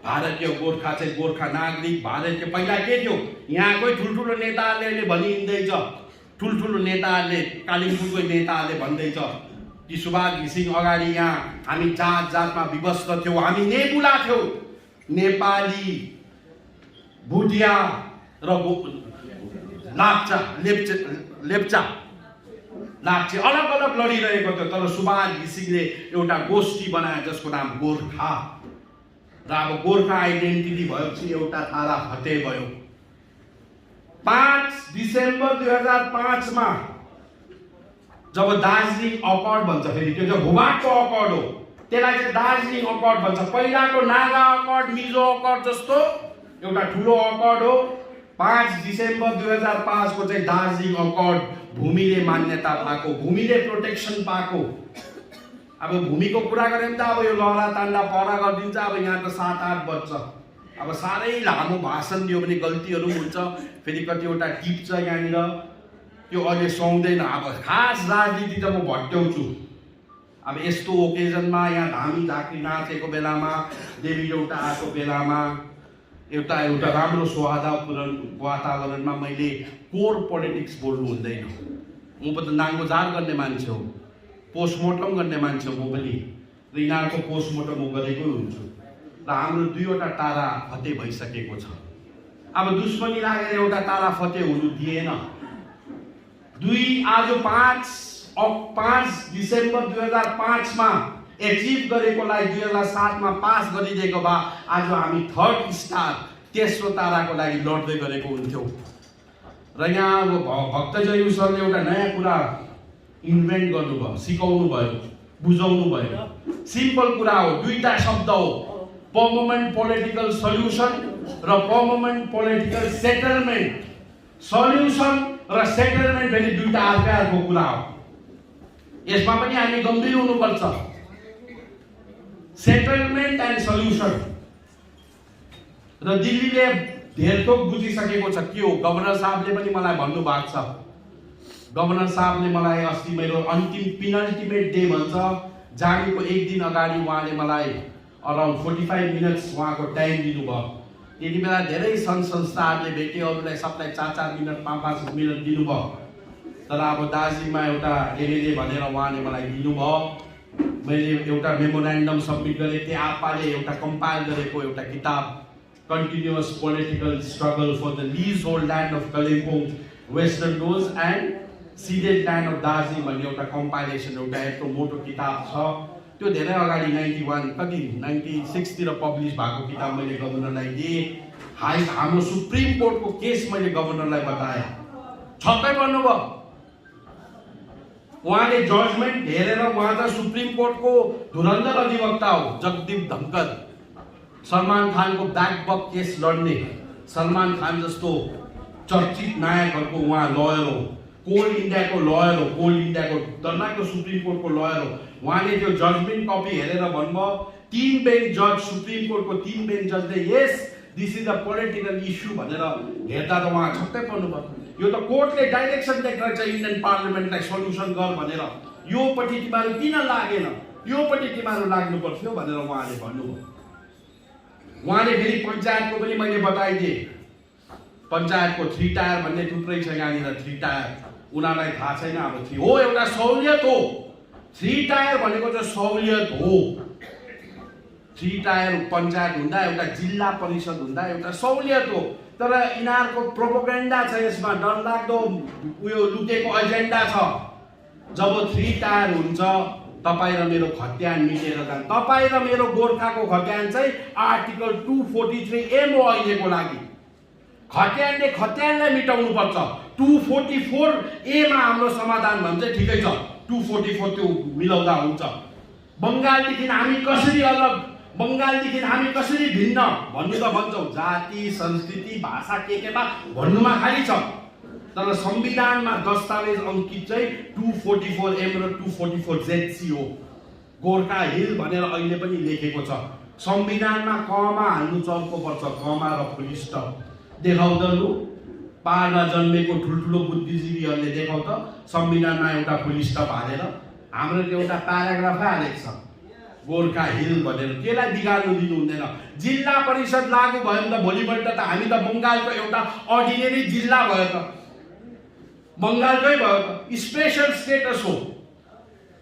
भारतीय गोर्खा चाहिँ गोर्खा नागरिक, भारतीय पहिला के थियो यहाँकै ठुल्ठुलो नेताहरूले भनिँदैछ, ठुल्ठुलो नेताहरूले, कालिम्पोङकै नेताहरूले भन्दैछ कि सुभाष घिसिङ अगाडि यहाँ हामी जात जातमा विभक्त थियौँ, हामी नेबुला थियौँ, नेपाली, भुटिया र लेप्चा लाप्चे अलग अलग लडिरहेको थियो। तर सुभाष घिसिङले एउटा गोष्ठी बनाए जसको नाम गोर्खा, र अब गोर्खा आइडेन्टिटी भएपछि एउटा तारा फतेह भयो। 5 डिसेम्बर 2005 मा जब दार्जिलिङ अकर्ड भन्छ, फेरि त्यो चाहिँ भूभागको अकर्ड हो, त्यसलाई चाहिँ दार्जिलिङ अकर्ड भन्छ। पहिलाको नागा अकर्ड, मिजो अकर्ड जस्तो एउटा ठुलो अकर्ड हो। 5 डिसेम्बर 2005 को चाहिँ दार्जिलिङ अकर्ड भूमिले मान्यता पाएको, भूमिले प्रोटेक्सन पाएको। अब भूमिको कुरा गऱ्यो भने त अब यो लहरा तान्डा पहरा गरिदिन्छ। अब यहाँ त 7-8 बज्छ। अब साह्रै लामो भाषण दियो भने गल्तीहरू हुन्छ, फेरि कतिवटा टिप्छ यहाँनिर, त्यो अहिले सुहाउँदैन। अब खास राजनीति त म भट्ट्याउँछु। अब यस्तो ओकेजनमा यहाँ धामी झाँक्री नाचेको बेलामा, देवी एउटा आएको बेलामा, एउटा राम्रो वातावरणमा मैले कोर पोलिटिक्स बोल्नु हुँदैन। म त नाङ्गोजार गर्ने मान्छे हो, पोस्टमोर्टम गर्ने मान्छे म पनि, र यिनीहरूको पोस्टमोर्टम म गरेकै हुन्छु। र हाम्रो 2वटा तारा फतेह भइसकेको छ। अब दुश्मनी लागेर एउटा तारा फतेह हुनु दिएन। आज 5 डिसेम्बर 2005 मा एचिभ गरेकोलाई 2007 मा पास गरिदिएको भए आज हामी 3rd स्टार, तेस्रो ताराको लागि लड्दै गरेको हुन्थ्यौँ। र यहाँ भक्तजयू सरले एउटा नयाँ कुरा इन्भेन्ट गर्नुभयो, सिकाउनु भयो, बुझाउनु भयो। सिम्पल कुरा हो, 2टा शब्द हो, पर्मानेन्ट पोलिटिकल सल्युसन र पर्मानेन्ट पोलिटिकल सेटलमेन्ट। सल्युसन र सेटलमेन्ट फेरि 2टा अर्को कुरा हो। यसमा पनि हामी गम्भीर हुनुपर्छ। Settlement and solution. र दिल्लीले धेर थोक बुझिसकेको छ के हो। गभर्नर साहबले पनि मलाई भन्नुभएको छ, गभर्नर साहबले मलाई अस्ति मेरो अन्तिम पिनल्टिमेट डे भन्छ जानेको 1 दिन अगाडि उहाँले मलाई अराउन्ड 45 मिनट्स उहाँको टाइम दिनुभयो। त्यति बेला धेरै सङ्घ संस्थाहरूले भेटे, अरूलाई सबलाई 4-4 मिनट 5-5 मिनट दिनुभयो। तर अब दार्जिलिङमा एउटा एमएलए भनेर उहाँले मलाई दिनुभयो। मैले एउटा मेमोरेन्डम सब्मिट गरेँ। त्यो आपाले एउटा कम्पाइल गरेको एउटा किताब, continuous political struggle for the lease hold land of Kalimpong, western Dooars and ceded land of Darjeeling भन्ने एउटा कम्पाइलेसन, एउटा यत्रो मोटो किताब छ। त्यो धेरै अगाडि 96 तिर पब्लिस भएको किताब मैले गभर्नरलाई दिएँ। हाम्रो सुप्रिम कोर्टको केस मैले गभर्नरलाई बताएँ। छक्कै पर्नुभयो। उहाँले जजमेन्ट हेरेर, उहाँ त सुप्रिम कोर्टको धुरन्धर अधिवक्ता हो, जगदीप धनखड, सलमान खानको ब्याकबक केस लड्ने, सलमान खान जस्तो चर्चित नायकहरूको उहाँ लयर हो, कोल इन्डियाको लयर हो, कोल इन्डियाको दर्नाको सुप्रिम कोर्टको लयर हो। उहाँले त्यो जजमेन्ट कपी हेरेर भन्नुभयो, 3 बेन्च जज, सुप्रिम कोर्टको 3 बेन्च जजले यस this is a political issue भनेर हेर्दा त उहाँ छक्कै पर्नुभयो। यो त कोर्टले डाइरेक्सन दिएको छ इन्डियन पार्लियामेन्टलाई सल्युसन गर भनेर, योपट्टि तिमीहरू किन लागेन, योपट्टि तिमीहरू लाग्नु पर्थ्यो भनेर उहाँले भन्नुभयो। उहाँले फेरि पञ्चायतको पनि मैले बताइदिएँ। पञ्चायतको 3 टायर भन्ने थुप्रै छ यहाँनिर, 3 टायर उनीहरूलाई थाहा छैन। अब हो एउटा सहुलियत हो, 3 टायर भनेको चाहिँ सहुलियत हो। 3 टायर पञ्चायत हुँदा, एउटा जिल्ला परिषद हुँदा एउटा सहुलियत हो। तर यिनीहरूको प्रोपोगेन्डा छ, यसमा डरलाग्दो उयो लुकेको एजेन्डा छ। जब 3 टायर हुन्छ तपाईँ र मेरो खत्यान मिटेर जान्छ। तपाईँ र मेरो गोर्खाको खत्यान चाहिँ आर्टिकल 243A हो अहिलेको लागि। खत्यानले खत्यानलाई मिटाउनु पर्छ। 244A मा हाम्रो समाधान भन्छ ठिकै छ, 244 त्यो मिलाउँदा हुन्छ। बङ्गालदेखि हामी कसरी अलग, बङ्गालदेखि हामी कसरी भिन्न भन्नु त भन्छौँ, जाति संस्कृति भाषा केमा भन्नुमा खाली छ। तर संविधानमा दस्तावेज अङ्कित चाहिँ 244M र 244ZC हो। गोर्खा हिल भनेर अहिले पनि लेखेको छ। संविधानमा कमा हाल्नु चर्को पर्छ, कमा र फुल स्टप। देखाउ त लु, पाहाडमा जन्मेको ठुल्ठुलो बुद्धिजीवीहरूले देखाउ त संविधानमा एउटा फुल स्टप हालेर। हाम्रो एउटा प्याराग्राफ हालेको छ गोर्खा हिल भनेर, त्यसलाई बिगार्नु दिनु हुँदैन। जिल्ला परिषद लागू भयो भने त भोलिपल्ट त हामी त बङ्गालको एउटा अर्डिनेरी जिल्ला भयो त, बङ्गालकै भयो त। स्पेशल स्टेटस हो।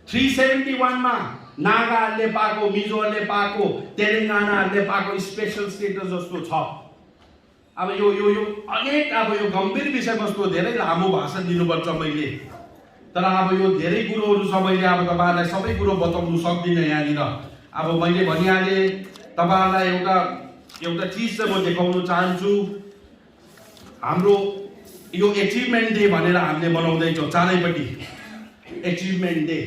371 मा नागाहरूले पाएको, मिजोहरूले पाएको, तेलङ्गानाहरूले पाएको स्पेशल स्टेटस जस्तो छ। अब यो यो यो अनेक, अब यो गम्भीर विषयवस्तु, धेरै लामो भाषण दिनुपर्छ मैले, तर अब यो धेरै कुरोहरू छ। मैले अब तपाईँहरूलाई सबै कुरो बताउनु सक्दिनँ यहाँनिर। अब मैले भनिहालेँ तपाईँहरूलाई एउटा चिज चाहिँ म देखाउन चाहन्छु। हाम्रो यो एचिभमेन्ट डे भनेर हामीले मनाउँदैछौँ चारैपट्टि। एचिभमेन्ट डे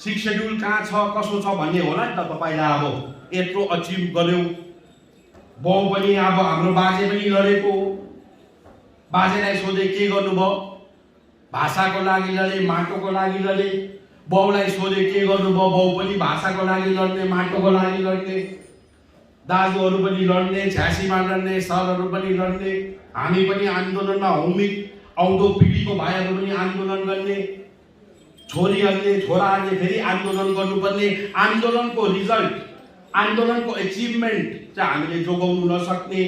6 शेड्युल कहाँ छ कसो छ भन्ने होला नि त तपाईँलाई। अब यत्रो अचिभ गर्यौँ, बाउ पनि अब हाम्रो बाजे पनि लडेको, बाजेलाई सोधे के गर्नुभयो, भाषाको लागि लडे, माटोको लागि लडे। बाउलाई सोधे के गर्नुभयो, बाउ पनि भाषाको लागि लड्ने, माटोको लागि लड्ने। दाजुहरू पनि लड्ने, झाँसीमा लड्ने, सरहरू पनि लड्ने। हामी पनि आन्दोलनमा होमिक, आउँदो पिँढीको भाइहरू पनि आन्दोलन गर्ने, छोरीहरूले छोराहरूले फेरि आन्दोलन गर्नुपर्ने। आन्दोलनको रिजल्ट, आन्दोलनको एचिभमेन्ट चाहिँ हामीले जोगाउनु नसक्ने।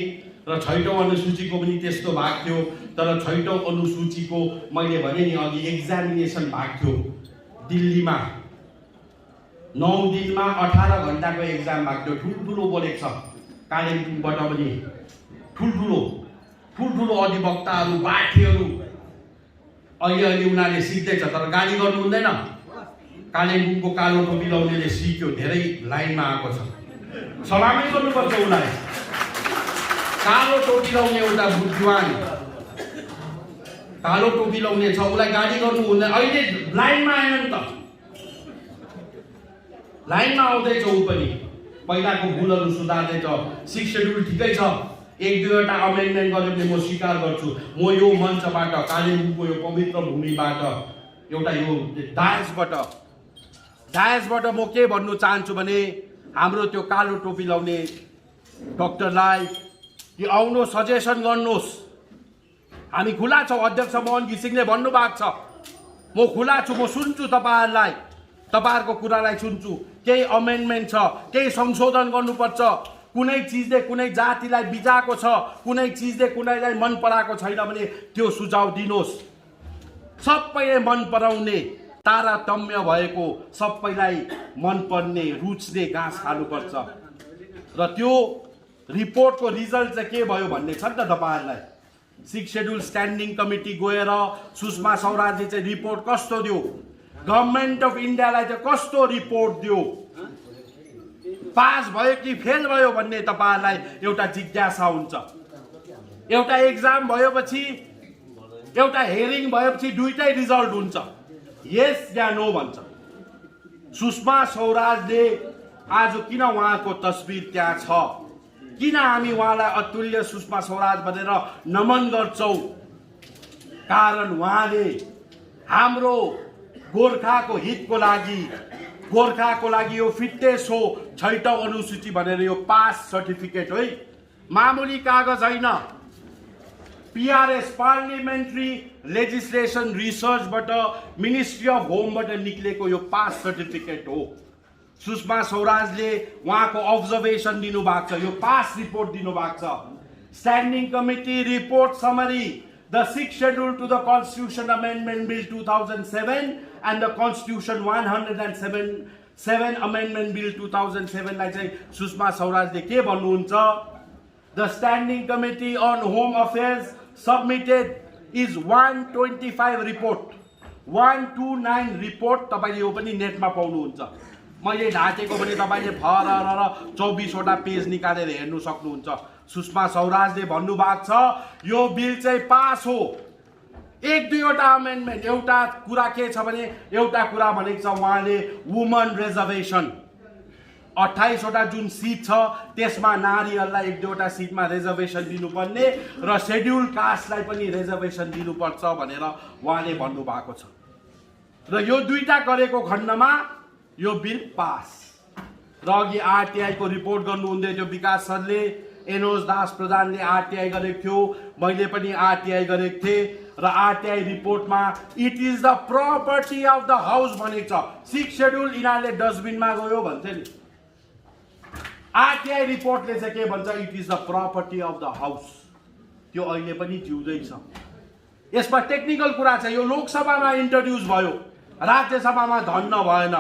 र 6औं अनुसूचीको पनि त्यस्तो भाग थियो। तर 6औं अनुसूचीको मैले भने नि अघि एक्जामिनेसन भाग थियो दिल्लीमा। 9 दिनमा 18 घण्टाको एक्जाम भएको थियो। ठुल्ठुलो बोलेको छ कालिम्पोङबाट पनि, ठुल्ठुलो अधिवक्ताहरू, बाठीहरू। अहिले उनीहरूले सिक्दैछ, तर गाली गर्नु हुँदैन। कालिम्पोङको कालो टोपी लाउनेले सिक्यो, धेरै लाइनमा आएको छ, सलामै गर्नुपर्छ उनीलाई। कालो टोपी लाउने एउटा बुद्धिमान, कालो टोपी लाउने छ, उसलाई गाली गर्नु हुँदैन। अहिले लाइनमा आएन नि त, लाइनमा आउँदैछ ऊ पनि। पहिलाको भुलहरू सुधार्दैछ। 6 शेड्युल ठिकै छ, 1-2वटा अमेन्डमेन्ट गर्यो भने म स्वीकार गर्छु। म यो मञ्चबाट, कालिम्पोङको यो पवित्र भूमिबाट, एउटा यो डायसबाट म के भन्नु चाहन्छु भने हाम्रो त्यो कालो टोपी लाउने डाक्टरलाई कि आउनु सजेसन गर्नुहोस्। हामी खुला छौँ। अध्यक्ष मोहन घिसिङले भन्नुभएको छ, म खुला छु, म सुन्छु तपाईँहरूलाई, तपाईँहरूको कुरालाई सुन्छु। केही अमेन्डमेन्ट छ, केही संशोधन गर्नुपर्छ, कुनै चिजले कुनै जातिलाई बिजाएको छ, कुनै चिजले कुनैलाई मन पराएको छैन भने त्यो सुझाव दिनुहोस्। सबैले मन पराउने, तारतम्य भएको, सबैलाई मनपर्ने, रुच्ने घाँस खानुपर्छ। र त्यो रिपोर्टको रिजल्ट चाहिँ के भयो भन्ने छ नि त तपाईँहरूलाई। 6 शेड्युल स्ट्यान्डिङ कमिटी गएर सुषमा स्वराजले चाहिँ रिपोर्ट कस्तो दियो, गभर्मेन्ट अफ इन्डियालाई चाहिँ कस्तो रिपोर्ट दियो, पास भयो कि फेल भयो भन्ने तपाईँहरूलाई एउटा जिज्ञासा हुन्छ। एउटा एक्जाम भएपछि, एउटा हेरिङ भएपछि दुईटै रिजल्ट हुन्छ, यस या नो भन्छ। सुषमा स्वराजले आज किन उहाँको तस्बिर त्यहाँ छ, किन हामी उहाँलाई अतुल्य सुषमा स्वराज भनेर नमन गर्छौँ? कारण उहाँले हाम्रो गोर्खाको हितको लागि, गोर्खाको लागि यो फिटनेस हो। 6औं अनुसूची भनेर यो पास सर्टिफिकेट है, मामुली कागज होइन। PRS पार्लिमेन्ट्री लेजिस्लेसन रिसर्चबाट, मिनिस्ट्री अफ होमबाट निक्लेको यो पास सर्टिफिकेट हो। सुषमा स्वराजले उहाँको अब्जर्भेसन दिनुभएको छ, यो पास रिपोर्ट दिनुभएको छ। Standing committee report summary, the 6th schedule to the Constitution Amendment Bill 2007 and the Constitution 107 Amendment Bill 2007 लाई चाहिँ सुषमा स्वराजले के भन्नुहुन्छ? The Standing Committee on Home Affairs submitted is 125 report, 129 report। तपाईले यो पनि नेटमा पाउनुहुन्छ। मैले ढाकेको भने तपाईले फरर 24वटा पेज निकालेर हेर्नु सक्नुहुन्छ। सुषमा स्वराजले भन्नुभएको छ यो बिल चाहिँ पास हो। 1-2वटा अमेन्डमेन्ट, एउटा कुरा के छ भने, एउटा कुरा भनेको छ उहाँले वुमन रिजर्भेसन, 28 वटा जुन सिट छ त्यसमा नारीहरूलाई 1-2 सिटमा रिजर्भेसन दिनुपर्ने र शेड्युल कास्टलाई पनि रिजर्भेसन दिनुपर्छ भनेर उहाँले भन्नुभएको छ र यो दुईटा गरेको खण्डमा यो बिल पास। र अघि आरटीआई को रिपोर्ट गर्नुहुँदै थियो विकास सरले, एनोज दास प्रधानले आरटीआई गरेको थियो, मैले पनि आरटीआई गरेको थिएँ र आरटीआई रिपोर्टमा it is the property of the house भनेको छ। 6 शेड्युल यिनीहरूले डस्टबिनमा गयो भन्थे नि, आरटीआई रिपोर्टले चाहिँ के भन्छ, it is the property of the house. त्यो अहिले पनि जिउँदैछ। यसमा टेक्निकल कुरा छ। यो लोकसभामा इन्ट्रोड्युस भयो, राज्यसभामा धन्न भएन।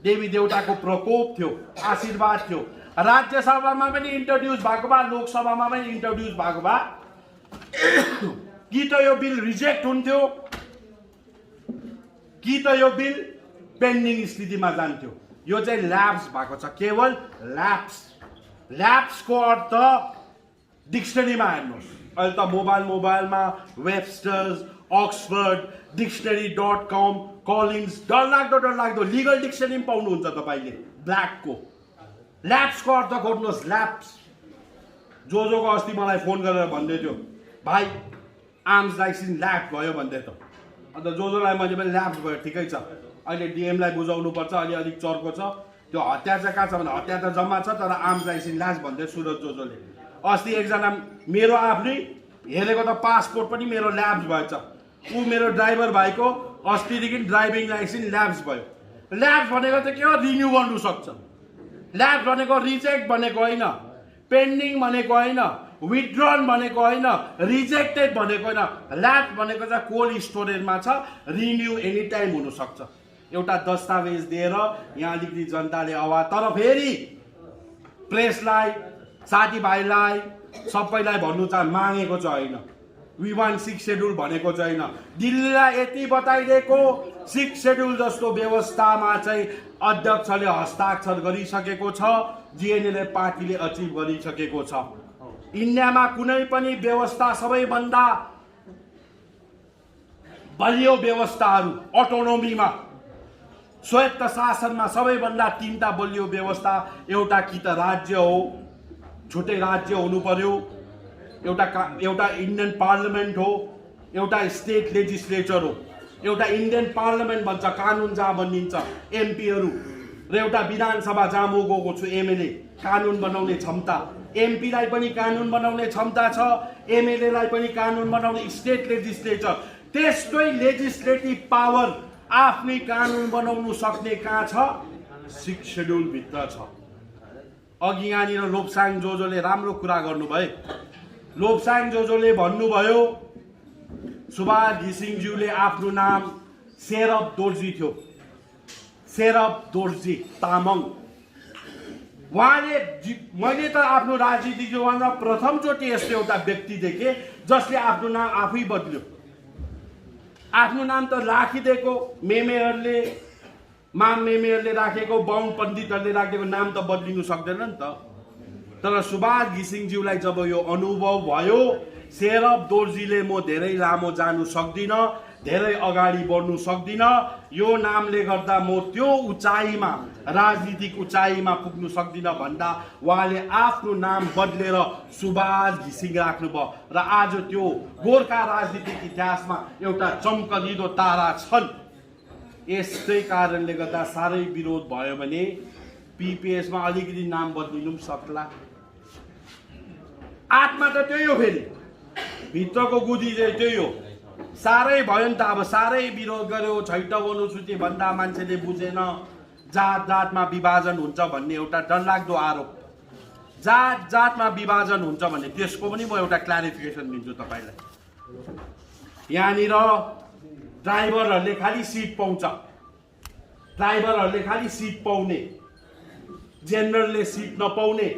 देवी देवताको प्रकोप थियो, आशीर्वाद थियो। राज्यसभामा पनि इन्ट्रोड्युस भएको भए, लोकसभामा पनि इन्ट्रोड्युस भएको भए कि त यो बिल रिजेक्ट हुन्थ्यो कि त यो बिल पेन्डिङ स्थितिमा जान्थ्यो। यो चाहिँ ल्याप्स भएको छ, केवल ल्याप्स। ल्याप्सको अर्थ डिक्सनरीमा हेर्नुहोस्। अहिले त मोबाइलमा वेबस्टर्स, अक्सफोर्ड, डिक्सनरी.com, कलिन्स, डरलाग्दो लिगल डिक्सनरी पनि पाउनुहुन्छ तपाईँले ब्ल्याकको। ल्याप्सको अर्थ खोज्नुहोस्, ल्याप्स। जोजोको अस्ति मलाई फोन गरेर भन्दै थियो, भाइ आर्म्स लाइसेन्स ल्याप्स भयो भन्दै थियो। अन्त जोजोलाई मैले पनि ल्याप्स भयो, ठिकै छ, अहिले डिएमलाई बुझाउनुपर्छ, अलिक चर्को छ। त्यो हत्या चाहिँ कहाँ छ भने हत्या त जम्मा छ, तर आर्म्स लाइसेन्स ल्याप्स भन्दै सुरज जोजोले। अस्ति एकजना मेरो आफ्नै हेरेको त पासपोर्ट पनि मेरो ल्याप्स भएछ। ऊ मेरो ड्राइभर भाइको अस्तिदेखि ड्राइभिङ लाइसेन्स ल्याप्स भयो। ल्याप्स भनेको चाहिँ के हो, रिन्यू गर्नु सक्छ। ल्याप्स भनेको रिजेक्ट भनेको होइन, पेन्डिङ भनेको होइन, विथड्रन भनेको होइन, रिजेक्टेड भनेको होइन। ल्याप्स भनेको चाहिँ कोल्ड स्टोरेजमा छ, रिन्यू एनी टाइम हुनसक्छ। एउटा दस्तावेज दिएर यहाँ अलिकति जनताले आवाज, तर फेरि प्रेसलाई, साथीभाइलाई, सबैलाई भन्नु चाहिँ मागेको चाहिँ होइन। वी वान्ट 6 शेड्युल भनेको चाहिँ होइन। दिल्लीलाई यति बताइदिएको 6 शेड्युल जस्तो व्यवस्थामा चाहिँ अध्यक्षले हस्ताक्षर गरिसकेको छ, जिएनएलएफ पार्टीले अचिभ गरिसकेको छ। इन्डियामा कुनै पनि व्यवस्था सबैभन्दा बलियो व्यवस्थाहरू अटोनोमीमा, स्वायत्त शासनमा सबैभन्दा 3टा बलियो व्यवस्था, एउटा कि त राज्य हो, छुट्टै राज्य हुनु पर्यो, एउटा इन्डियन पार्लियामेन्ट हो, एउटा स्टेट लेजिस्लेचर हो। एउटा इन्डियन पार्लियामेन्ट भन्छ कानुन जहाँ बनिन्छ, एमपीहरू, र एउटा विधानसभा जहाँ म गएको छु, एमएलए, कानुन बनाउने क्षमता। एमपीलाई पनि कानुन बनाउने क्षमता छ, एमएलएलाई पनि कानुन बनाउने, स्टेट लेजिस्लेचर। त्यस्तै लेजिस्लेटिभ पावर आफ्नै कानुन बनाउनु सक्ने कहाँ छ, 6 शेड्युल भित्र छ। अघि यहाँनिर लोप्साङ जोजोले राम्रो कुरा गर्नुभयो। लोप्साङ जोजोले भन्नुभयो सुभाष घिसिङज्यूले आफ्नो नाम शेरप दोर्जी थियो, शेरप दोर्जी तामाङ। उहाँले, मैले त आफ्नो राजनीतिक जीवनमा प्रथमचोटि यस्तो एउटा व्यक्ति देखेँ जसले आफ्नो नाम आफै बदल्यो। आफ्नो नाम त राखिदिएको मेमेहरूले, मेमेहरूले राखेको, बाहुन पण्डितहरूले राखेको नाम त बदलिनु सक्दैन नि त। तर सुभाष घिसिङज्यूलाई जब यो अनुभव भयो, शेरप दोर्जीले म धेरै लामो जानु सक्दिनँ, धेरै अगाडि बढ्नु सक्दिनँ, यो नामले गर्दा म त्यो उचाइमा, राजनीतिक उचाइमा पुग्नु सक्दिनँ भन्दा उहाँले आफ्नो नाम बदलेर सुभाष घिसिङ राख्नुभयो। र आज त्यो गोर्खा राजनीतिक इतिहासमा एउटा चम्कदिलो तारा छन्। यसै कारणले गर्दा साह्रै विरोध भयो भने पिपिएसमा अलिकति नाम बदलिनु पनि सक्ला। आत्मा त त्यही हो, फेरि भित्रको गुदी चाहिँ त्यही हो। साह्रै भयो नि त, अब साह्रै विरोध गर्यो, छैटौँ अनुसूची भन्दा मान्छेले बुझेन, जात जातमा विभाजन हुन्छ भन्ने एउटा डरलाग्दो आरोप। जात जातमा विभाजन हुन्छ भन्ने त्यसको पनि म एउटा क्ल्यारिफिकेसन दिन्छु तपाईँलाई। यहाँनिर ड्राइभरहरूले खालि सिट पाउँछ, ड्राइभरहरूले खालि सिट पाउने, जेनरलले सिट नपाउने,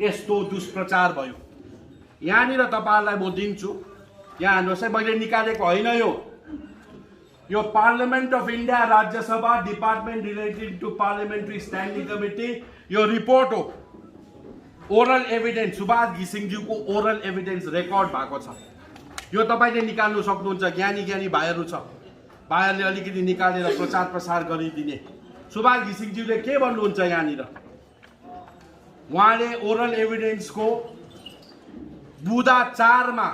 यस्तो दुष्प्रचार भयो। यहाँनिर तपाईँहरूलाई म दिन्छु, यहाँ हेर्नुहोस् है, मैले निकालेको होइन यो parliament of India, Rajya Sabha, department related to parliamentary standing committee, यो रिपोर्ट हो। ओरल एभिडेन्स, सुभाष घिसिङज्यूको ओरल एभिडेन्स रेकर्ड भएको छ। यो तपाईँले निकाल्नु सक्नुहुन्छ, ज्ञानी भाइहरू छ, भाइहरूले अलिकति निकालेर प्रचार प्रसार गरिदिने। सुभाष घिसिङज्यूले के भन्नुहुन्छ यहाँनिर उहाँले ओरल एभिडेन्सको बुदा 4 मा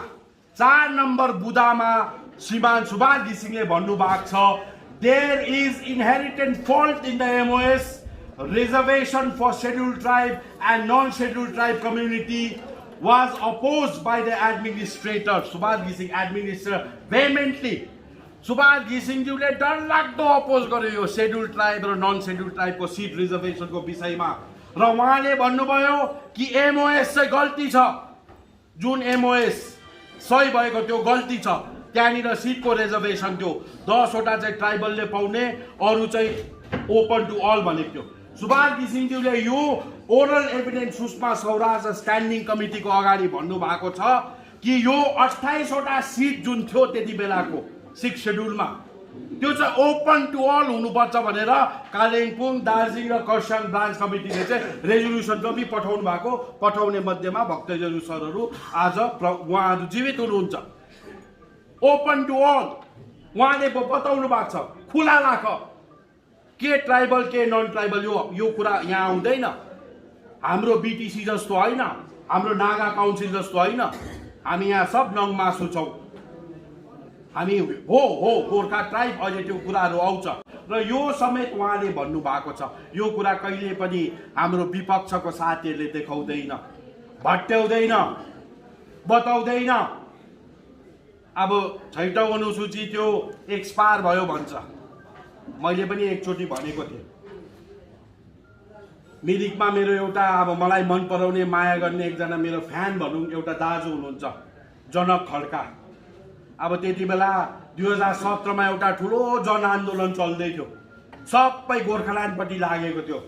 4 नम्बर बुदामा श्रीमान सुभाष घिसिङले भन्नुभएको छ there is inherent fault in the MOS reservation for scheduled tribe and non-scheduled tribe community was opposed by the administrator. Subhash Gising administrator vehemently. Subhash Gising ज्यूले डरलाग्दो अपोज गर्यो यो scheduled tribe र non-scheduled tribe को seat reservation को विषयमा र उहाँले भन्नुभयो कि एमओएस चाहिँ गल्ती छ जुन एमओएस सही भएको त्यो गल्ती छ त्यहाँनिर सीटको रिजर्भेसन थियो 10 वटा चाहिँ ट्राइबलले पाउने अरु चाहिँ ओपन टु अल भनेको थियो सुभाष घिसिङज्यूले यो oral evidence Sushma Swaraj standing कमिटीको अगाडि भन्नुभएको छ कि यो 28 वटा सीट जुन थियो त्यति बेलाको 6 शेड्युलमा त्यो चाहिँ ओपन टु अल हुनुपर्छ भनेर कालिम्पोङ दार्जिलिङ र खरसाङ ब्रान्च कमिटीले चाहिँ रेजोल्युसन पनि पठाउनु भएको पठाउने मध्येमा भक्तजहरू सरहरू आज उहाँहरू जीवित हुनुहुन्छ ओपन टु अल उहाँले बताउनु भएको छ खुला राख के ट्राइबल के नन ट्राइबल यो कुरा यहाँ आउँदैन हाम्रो बीटीसी जस्तो होइन हाम्रो नागा काउन्सिल जस्तो होइन हामी यहाँ सब नङमासु छौँ हामी हो गोर्खा ट्राइब अहिले त्यो कुराहरू आउँछ र यो समेत उहाँले भन्नुभएको छ यो कुरा कहिले पनि हाम्रो विपक्षको साथीहरूले देखाउँदैन भट्ट्याउँदैन बताउँदैन अब 6औं अनुसूची त्यो एक्सपायर भयो भन्छ मैले पनि एकचोटि भनेको थिएँ मिरिकमा मेरो एउटा अब मलाई मन पराउने माया गर्ने एकजना मेरो फ्यान भनौँ एउटा दाजु हुनुहुन्छ जनक खड्का अब त्यति बेला 2017 मा एउटा ठुलो जनआन्दोलन चल्दै थियो सबै गोर्खाल्यान्डपट्टि लागेको थियो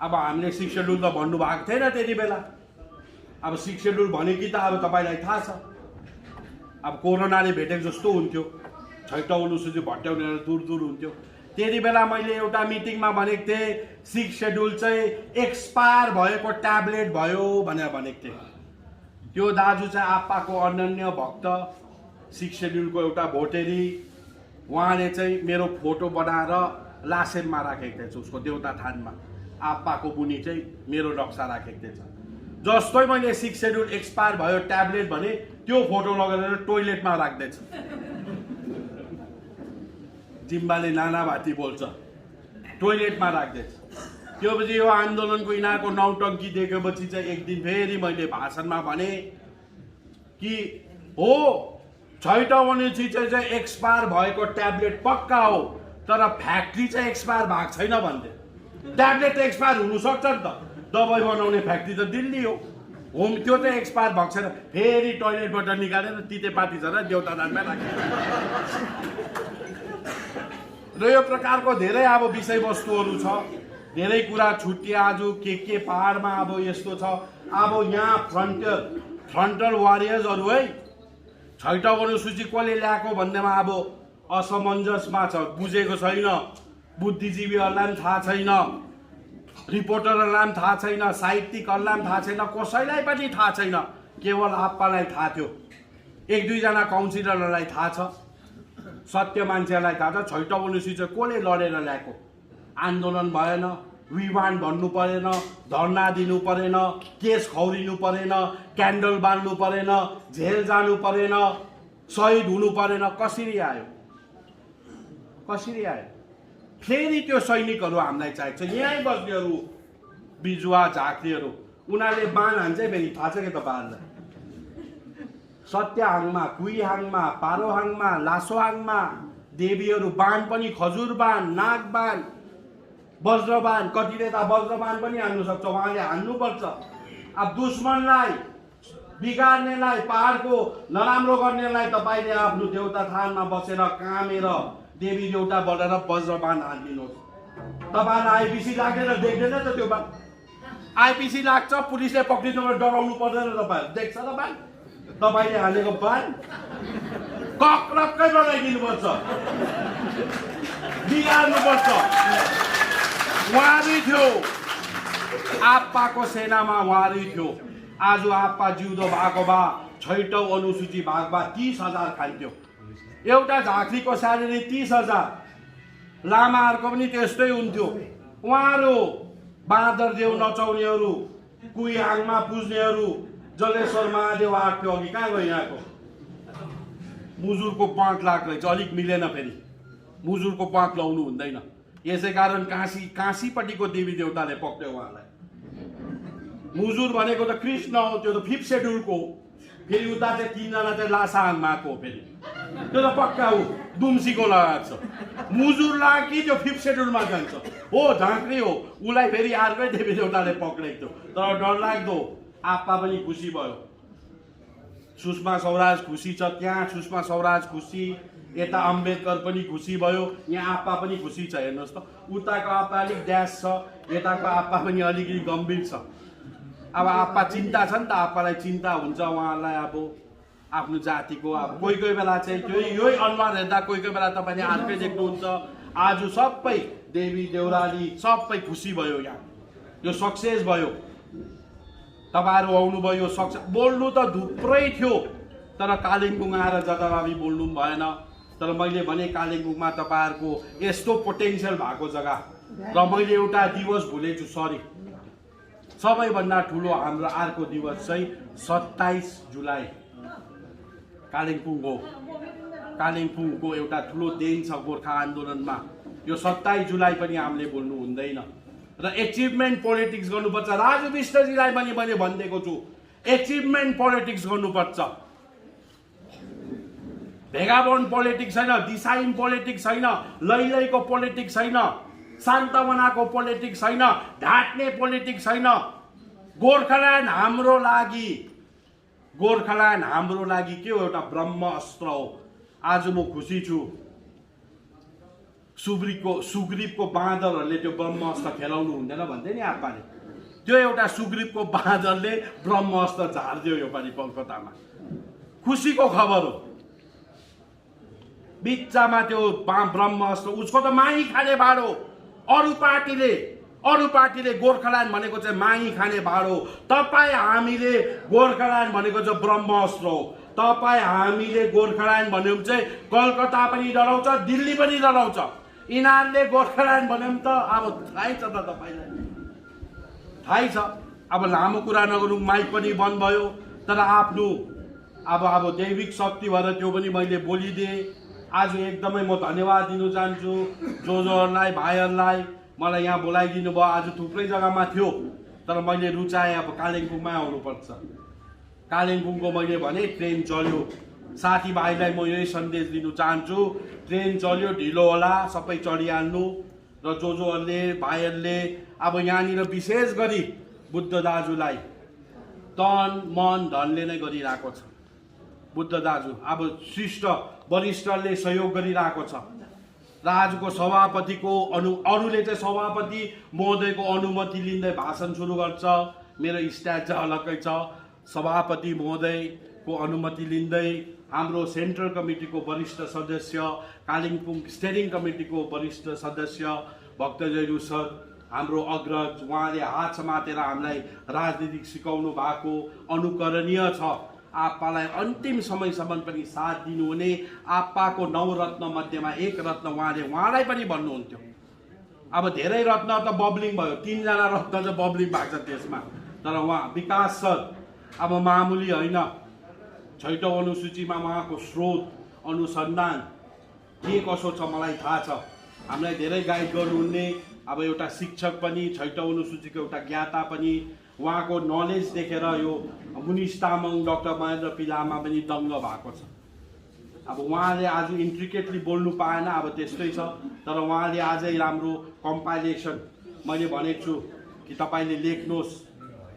अब हामीले 6 शेड्युल त भन्नु भएको थिएन त्यति बेला अब 6 शेड्युल भने कि त अब तपाईलाई थाहा छ अब कोरोनाले भेटेको जस्तो हुन्थ्यो 6औं अनुसूची भट्ट्याउने दूर दूर हुन्थ्यो त्यति बेला मैले एउटा मिटिङमा भनेको थिएँ 6 शेड्युल चाहिँ एक्सपायर भएको ट्याब्लेट भयो भनेर भनेको थिएँ त्यो दाजु चाहिँ आप्पाको अनन्य भक्त 6 शेड्युलको एउटा भोटेरी उहाँले चाहिँ मेरो फोटो बनाएर लासेनमा राखेको थिएछ उसको देउता थानमा आप्पाको बुनी चाहिँ मेरो नक्सा राखेको थिएछ जस्तै मैले 6 शेड्युल एक्सपायर भयो ट्याब्लेट भने त्यो फोटो लगेर टोइलेटमा राख्दैछ जिम्बाले नाना भाती बोल्छ टोइलेटमा राख्दैछ त्योपछि यो आन्दोलनको यिनीहरूको नौटङ्की देखेपछि चाहिँ एक दिन फेरि मैले भाषणमा भने कि हो 6औं अनुसूची चाहिँ एक्सपायर भएको ट्याब्लेट पक्का हो तर फ्याक्ट्री चाहिँ एक्सपायर भएको छैन भन्थे ट्याब्लेट त एक्सपायर हुनसक्छ नि त दबाई बनाउने फ्याक्ट्री त दिल्ली हो होम त्यो चाहिँ एक्सपायर भएको छैन फेरि टोइलेटबाट निकालेर तितेपाती झरेर देउता दानमा राखेको र यो प्रकारको धेरै अब विषयवस्तुहरू छ धेरै कुरा छुट्टी आज के पहाडमा अब यस्तो छ अब यहाँ फ्रन्टल वारियर्सहरू है 6औं अनुसूची कसले ल्याएको भन्नेमा अब असमञ्जसमा छ बुझेको छैन बुद्धिजीवीहरूलाई पनि थाहा छैन रिपोर्टरहरूलाई पनि थाहा छैन साहित्यिकहरूलाई पनि थाहा छैन कसैलाई पनि थाहा छैन केवल आप्पालाई थाहा थियो 1-2 जना काउन्सिलरहरूलाई थाहा छ सत्य मान्छेलाई थाहा छ 6औं अनुसूची चाहिँ कसले लडेर ल्याएको आन्दोलन भएन विवान भन्नु परेन धर्ना दिनु परेन केस खौरिनु परेन क्यान्डल बाल्नु परेन जेल जानु परेन शहीद हुनु परेन कसरी आयो फेरि त्यो सैनिकहरू हामीलाई चाहिएको छ यहीँ बस्नेहरू बिजुवा झाँक्रीहरू उनीहरूले बाण हान्छ फेरि थाहा छ कि तपाईँहरूलाई सत्यहाङमा कुइहाङमा पारोहाङमा लासोहाङमा देवीहरू बाण पनि खजुर बाण नाग बाण वज्रबाण कतिले त वज्रबाण पनि हान्नु सक्छ उहाँले हान्नुपर्छ अब दुश्मनलाई बिगार्नेलाई पहाडको नराम्रो गर्नेलाई तपाईँले आफ्नो देउता थानमा बसेर कामेर देवी देउता बढेर वज्रबाण हालिदिनुहोस् तपाईँलाई आइपिसी लागेर देख्दैन त त्यो बाण आइपिसी लाग्छ पुलिसले पक्रिनु डराउनु पर्दैन तपाईँहरू देख्छ त बाण तपाईँले हालेको बाण कक्रक्कै बनाइदिनुपर्छ बिगार्नुपर्छ उहाँरै थियो आप्पाको सेनामा उहाँरै थियो आज आप्पा जिउँदो भएको भए 6औं अनुसूची भाग भए 30,000 खान्थ्यो एउटा झाँक्रीको स्यालेरी 30,000 लामाहरूको पनि त्यस्तै हुन्थ्यो उहाँहरू बाँदर देव नचाउनेहरू, कुइहाङमा पुज्नेहरू, जलेश्वर महादेव आएको थियो अघि, कहाँ गयो यहाँको? मुजुरको पाँच लाख रहेछ, अलिक मिलेन फेरि, मुजुरको पाँच लाउनु हुँदैन। यसै कारण काशीपट्टिको देवी देवताले पक्रियो उहाँलाई। मुजुर भनेको त कृष्ण हो, त्यो त 5th सेड्युलको हो। फेरि उता चाहिँ 3 जना चाहिँ लासाङमाको हो, फेरि त्यो त पक्का हो, दुम्सीको लगाएको छ। मुजुर लाग्यो कि त्यो 5th सेड्युलमा जान्छ हो, झाँक्री हो, उसलाई फेरि अर्कै देवी देवताले पक्रेको थियो। तर डरलाग्दो, आप्पा पनि खुसी भयो, सुषमा स्वराज खुसी छ त्यहाँ, सुषमा स्वराज खुसी, यता अम्बेडकर पनि खुसी भयो, यहाँ आप्पा पनि खुसी छ। हेर्नुहोस् त, उताको आप्पा अलिक ड्यास छ, यताको आप्पा पनि अलिकति गम्भीर छ। अब आप्पा चिन्ता छ नि त, आप्पालाई चिन्ता हुन्छ उहाँलाई अब आफ्नो जातिको। अब कोही कोही बेला चाहिँ त्यो यही अनुहार हेर्दा कोही कोही बेला तपाईँले अर्कै देख्नुहुन्छ। आज सबै देवी देउराली सबै खुसी भयो, यहाँ यो सक्सेस भयो। तपाईँहरू आउनुभयो, सक्सेस बोल्नु त थुप्रै थियो, तर कालिम्पोङ आएर जताभावी बोल्नु पनि भएन। तर मैले भने कालिम्पोङमा तपाईँहरूको यस्तो पोटेन्सियल भएको जग्गा, र मैले एउटा दिवस भुलेछु, सरी। सबैभन्दा ठुलो हाम्रो अर्को दिवस चाहिँ 27 जुलाई कालिम्पोङको एउटा ठुलो देन छ गोर्खा आन्दोलनमा। यो 27 जुलाई पनि हामीले भुल्नु हुँदैन। र एचिभमेन्ट पोलिटिक्स गर्नुपर्छ। राजु विष्टजीलाई पनि मैले भनिदिएको छु, एचिभमेन्ट पोलिटिक्स गर्नुपर्छ। भेगाबोन पोलिटिक्स छैन, दिशाहीन पोलिटिक्स छैन, लैलैको पोलिटिक्स छैन, सान्तवनाको पोलिटिक्स छैन, ढाट्ने पोलिटिक्स छैन। गोर्खाल्यान्ड हाम्रो लागि, गोर्खाल्यान्ड हाम्रो लागि के हो? एउटा ब्रह्म अस्त्र हो। आज म खुसी छु, सुग्रीवको बाँदरहरूले त्यो ब्रह्म अस्त्र खेलाउनु हुँदैन भन्थे नि आप्पाले, त्यो एउटा सुग्रीवको बाँदरले ब्रह्म अस्त्र झारिदियो योपालि कलकत्तामा। खुसीको खबर हो। बिच्चामा त्यो ब्रह्म अस्त्र, उसको त माही खाने भाँडो। अरू पार्टीले गोर्खाल्यान्ड भनेको चाहिँ माही खाने भाँडो। तपाईँ हामीले गोर्खाल्यान्ड भनेको चाहिँ ब्रह्म अस्त्र हो। तपाईँ हामीले गोर्खाल्यान्ड भन्यो भने चाहिँ कलकत्ता पनि डराउँछ, दिल्ली पनि डराउँछ। यिनीहरूले गोर्खाल्यान्ड भन्यो भने त अब थाहै छ त तपाईँलाई, थाहै छ। अब लामो कुरा नगरौँ, माइक पनि बन्द भयो, तर आफ्नो अब दैविक शक्ति भएर त्यो पनि मैले बोलिदिएँ। आज एकदमै म धन्यवाद दिनु चाहन्छु जोजोहरूलाई, भाइहरूलाई, मलाई यहाँ बोलाइदिनु भयो। आज थुप्रै जग्गामा थियो, तर मैले रुचाएँ अब कालिम्पोङमै आउनुपर्छ। कालिम्पोङको मैले भने ट्रेन चल्यो। साथीभाइलाई म यही सन्देश दिनु चाहन्छु, ट्रेन चल्यो, ढिलो होला, सबै चढिहाल्नु। र जोजोहरूले, भाइहरूले अब यहाँनिर विशेष गरी बुद्ध दाजुलाई तन मन धनले नै गरिरहेको छ। बुद्ध दाजु अब शिष्ट वरिष्ठले सहयोग गरिरहेको छ। र आजको सभापतिको अरूले चाहिँ सभापति महोदयको अनुमति लिँदै भाषण सुरु गर्छ। मेरो स्टाइल चाहिँ अलग्गै छ। सभापति महोदयको अनुमति लिँदै हाम्रो सेन्ट्रल कमिटीको वरिष्ठ सदस्य, कालिम्पोङ स्टेयरिङ कमिटीको वरिष्ठ सदस्य भक्तजयरू सर, हाम्रो अग्रज, उहाँले हात समातेर हामीलाई राजनीति सिकाउनु भएको अनुकरणीय छ। आप्पालाई अन्तिम समयसम्म पनि साथ दिनुहुने, आप्पाको 9 रत्न मध्येमा एक रत्न उहाँलाई पनि भन्नुहुन्थ्यो। अब धेरै रत्न त बब्लिङ भयो, 3 जना रत्न चाहिँ बब्लिङ भएको छ त्यसमा। तर उहाँ विकास सर अब मामुली होइन। 6औं अनुसूचीमा उहाँको स्रोत अनुसन्धान के कसो छ मलाई थाहा छ। हामीलाई धेरै गाइड गर्नुहुने, अब एउटा शिक्षक पनि, 6औं अनुसूचीको एउटा ज्ञाता पनि। उहाँको नलेज देखेर यो मुनिश तामाङ, डाक्टर महेन्द्र पिलामा पनि दङ्ग भएको छ। अब उहाँले आज इन्ट्रिकेटली बोल्नु पाएन, अब त्यस्तै छ। तर उहाँले आजै राम्रो कम्पाइलेसन मैले भनेको छु कि तपाईँले लेख्नुहोस्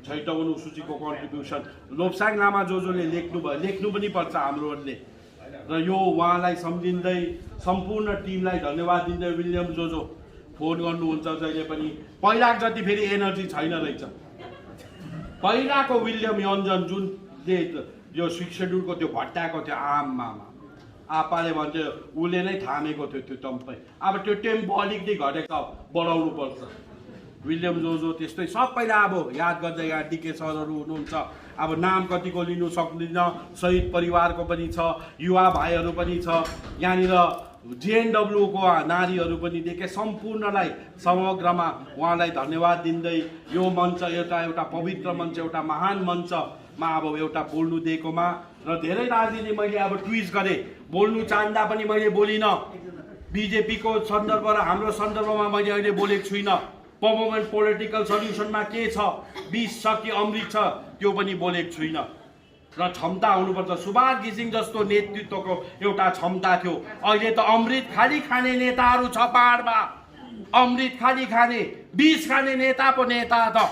6औं अनुसूचीको कन्ट्रिब्युसन। लोप्साङ लामा जोजोले लेख्नु पनि पर्छ हाम्रोहरूले। र यो उहाँलाई सम्झिँदै सम्पूर्ण टिमलाई धन्यवाद दिँदै, विलियम जोजो फोन गर्नुहुन्छ जहिले पनि, पहिलाको जति फेरि एनर्जी छैन रहेछ। पहिलाको विलियम योन्जन जुनले यो 6 सेड्युलको त्यो भट्टाएको थियो, आममा आप्पाले भन्थ्यो उसले नै थामेको थियो त्यो टम्पै। अब त्यो टेम्पो अलिकति घटेको बढाउनु पर्छ। विलियम जोजो त्यस्तै सबैलाई अब याद गर्दै, यहाँ डिके सरहरू हुनुहुन्छ। अब नाम कतिको लिनु सक्दिनँ, शहीद परिवारको पनि छ, युवा भाइहरू पनि छ। यहाँनिर JNW को नारीहरू पनि देखे सम्पूर्णलाई समग्रमा उहाँलाई धन्यवाद दिँदै यो मञ्च एउटा पवित्र मञ्च एउटा महान मञ्चमा अब एउटा बोल्नु दिएकोमा र धेरै राजनीति मैले अब ट्विस्ट गरेँ बोल्नु चाहँदा पनि मैले बोलिनँ बीजेपी को सन्दर्भ र हाम्रो सन्दर्भमा मैले अहिले बोलेको छुइनँ पर्मनेन्ट पोलिटिकल सल्युसनमा के छ 20 छ कि अमृत छ त्यो पनि बोलेको छुइनँ र क्षमता हुनुपर्छ सुभाष घिसिङ जस्तो नेतृत्वको एउटा क्षमता थियो अहिले त अमृत खाली खाने नेताहरू छ पहाडमा अमृत खाली खाने 20 खाने नेता पो नेता त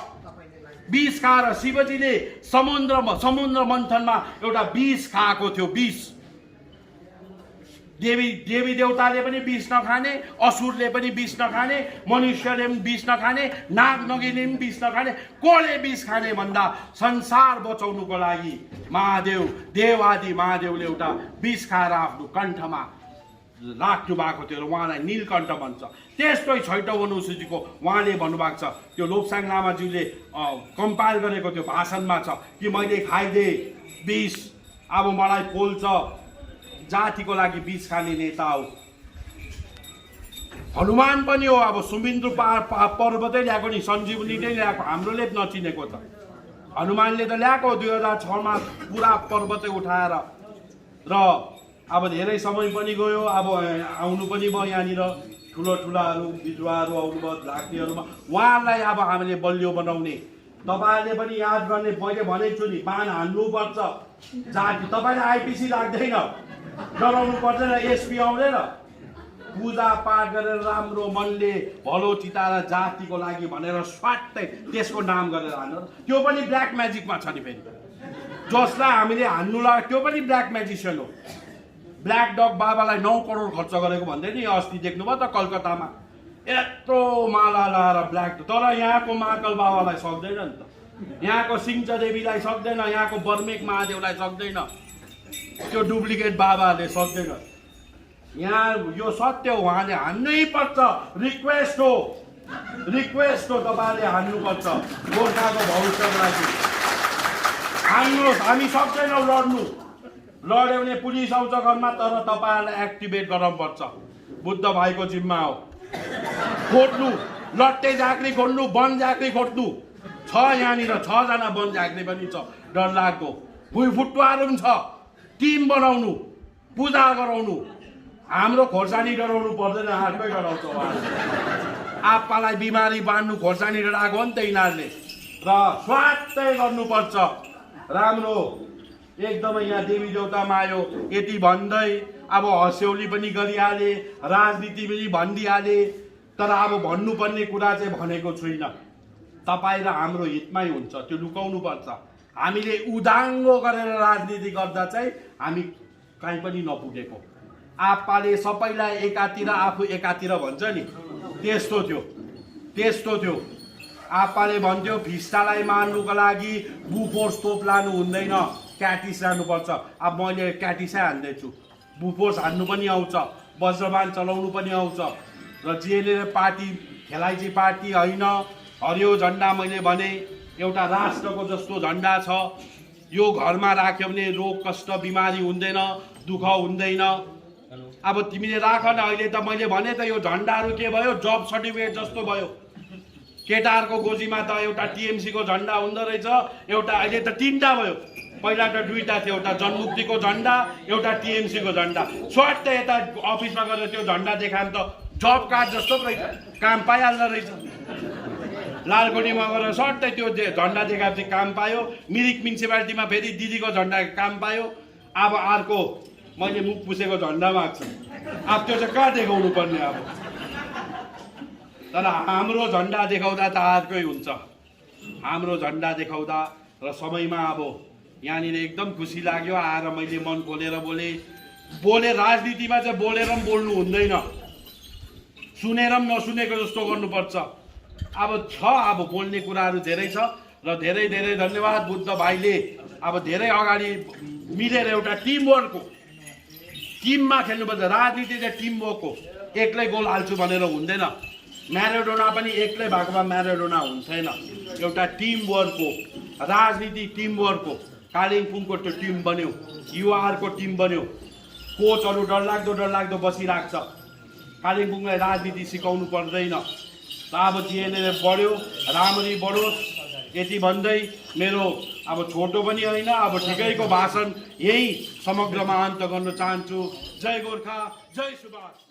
20 खाएर शिवजीले समुद्र मन्थनमा एउटा 20 खाएको थियो 20 देवी देवताले पनि 20 नखाने असुरले पनि 20 नखाने मनुष्यले पनि 20 नखाने नाग नगीले पनि 20 नखाने कोले 20 खाने भन्दा संसार बचाउनुको लागि महादेव देवादि महादेवले एउटा 20 खाएर आफ्नो कण्ठमा राख्नु भएको थियो र उहाँलाई नीलकण्ठ भन्छ त्यस्तै छैटौँ अनुसूचीको उहाँले भन्नुभएको छ त्यो लोप्साङ लामाज्यूले कम्पाइल गरेको त्यो भाषणमा छ कि मैले खाइदिए 20 अब मलाई पोल्छ जातिको लागि 20 खाने नेता हो हनुमान पनि हो अब सुमिन्द्र पर्वतै ल्याएको नि सञ्जीवनीले ल्याएको हाम्रोले नचिनेको त हनुमानले त ल्याएको 2006 मा पुरा पर्वतै उठाएर र अब धेरै समय पनि गयो अब आउनु पनि भयो यहाँनिर ठुलाहरू विधवाहरू आउनुभयो लाग्नेहरूमा उहाँहरूलाई अब हामीले बलियो बनाउने तपाईँहरूले पनि याद गर्ने मैले भनेको छु नि बाण हान्नुपर्छ जाति तपाईँले आइपिसी लाग्दैन डराउनु पर्दैन एसपी आउँदैन पूजा पाठ गरेर राम्रो मनले भलो चिताएर जातिको लागि भनेर स्वाट्टै त्यसको नाम गरेर हान्नु त्यो पनि ब्ल्याक म्याजिकमा छ नि फेरि जसलाई हामीले हान्नु लाग्यो त्यो पनि ब्ल्याक म्याजिसियन हो ब्ल्याक डग बाबालाई 9 करोड खर्च गरेको भन्दै नि अस्ति देख्नुभयो त कलकत्तामा यत्रो माला लाएर ब्ल्याक तर यहाँको महाकाल बाबालाई सक्दैन नि त यहाँको सिंह देवीलाई सक्दैन यहाँको बर्मेक महादेवलाई सक्दैन त्यो डुप्लिकेट बाबाले सक्दैन यहाँ यो सत्य हो उहाँले हान्नै पर्छ रिक्वेस्ट हो तपाईँले हान्नुपर्छ गोर्खाको भविष्यको लागि हान्नुहोस् हामी सक्दैनौँ लड्नु लड्यो भने पुलिस आउँछ घरमा तर तपाईँहरूलाई एक्टिभेट गराउनुपर्छ बुद्ध भाइको जिम्मा हो खोज्नु लट्टे झाँक्री खोज्नु वन झाँक्री खोज्नु छ यहाँनिर 6 जना वन झाँक्री पनि छ डरलाग्दो भुइँफुट्टुवाहरू पनि छ टिम बनाउनु पूजा गराउनु हाम्रो खोर्सानी डराउनु पर्दैन हातमै डराउँछ आप्पालाई बिमारी बाँड्नु खोर्सानी डराएको हो नि त यिनीहरूले र स्वात्तै गर्नुपर्छ राम्रो एकदमै यहाँ देवी देवतामा आयो यति भन्दै अब हस्यौली पनि गरिहाले राजनीति पनि भनिदिइहाले तर अब भन्नुपर्ने कुरा चाहिँ भनेको छुइनँ तपाईँ र हाम्रो हितमै हुन्छ त्यो लुकाउनु पर्छ हामीले उदाङ्गो गरेर राजनीति गर्दा चाहिँ हामी कहीँ पनि नपुगेको आप्पाले सबैलाई एकातिर आफू एकातिर भन्छ नि त्यस्तो थियो आप्पाले भन्थ्यो भिस्टालाई मार्नुको लागि बुफोर्स तोप लानु हुँदैन क्याटिस लानुपर्छ अब मैले क्याटिसै हान्दैछु बुफोर्स हान्नु पनि आउँछ वज्रबाण चलाउनु पनि आउँछ र जिएनएलए पार्टी खेलाइची पार्टी होइन हरियो झन्डा मैले भने एउटा राष्ट्रको जस्तो झन्डा छ यो घरमा राख्यो भने रोग कष्ट बिमारी हुँदैन दुःख हुँदैन अब तिमीले राख न अहिले त मैले भने त यो झन्डाहरू के भयो जब सर्टिफिकेट जस्तो भयो केटाहरूको गोजीमा त एउटा टिएमसी को झन्डा हुँदो रहेछ एउटा अहिले त 3टा भयो पहिला त 2टा थियो एउटा जनमुक्तिको झन्डा एउटा टिएमसी को झन्डा स्वाट्टै यता अफिसमा गएर त्यो झन्डा देखायो त जब कार्ड जस्तो रहेछ काम पाइहाल्दो रहेछ लालकोटीमा गएर सट्टै त्यो झन्डा देखाएपछि काम पायो मिरिक म्युनिसिपालिटीमा फेरि दिदीको झन्डा काम पायो अब अर्को मैले मुख पुसेको झन्डा माग्छु अब त्यो चाहिँ कहाँ देखाउनु पर्ने अब तर हाम्रो झन्डा देखाउँदा त अर्कै हुन्छ हाम्रो झन्डा देखाउँदा र समयमा अब यहाँनिर एकदम खुसी लाग्यो आएर मैले मन खोलेर बोले राजनीतिमा चाहिँ बोलेर पनि बोल्नु हुँदैन सुनेर पनि नसुनेको जस्तो गर्नुपर्छ अब बोल्ने कुराहरू धेरै छ र धेरै धेरै धन्यवाद बुद्ध भाइले अब धेरै अगाडि मिलेर एउटा टिममा खेल्नुपर्छ राजनीति चाहिँ टिमवर्क हो एक्लै गोल हाल्छु भनेर हुँदैन म्याराडोना पनि एक्लै भएकोमा म्याराडोना हुन्थेन एउटा टिमवर्क हो राजनीति टिमवर्क हो कालिम्पोङको त्यो टिम बन्यो युवाहरूको टिम बन्यो कोचहरू डरलाग्दो बसिरहेको छ। कालिम्पोङलाई राजनीति सिकाउनु पर्दैन। त अब जिएनएलएफ बढ्यो, राम्ररी बढोस् यति भन्दै मेरो अब छोटो पनि होइन, अब ठिकैको भाषण यही समग्रमा अन्त गर्न चाहन्छु। जय गोर्खा, जय सुभाष।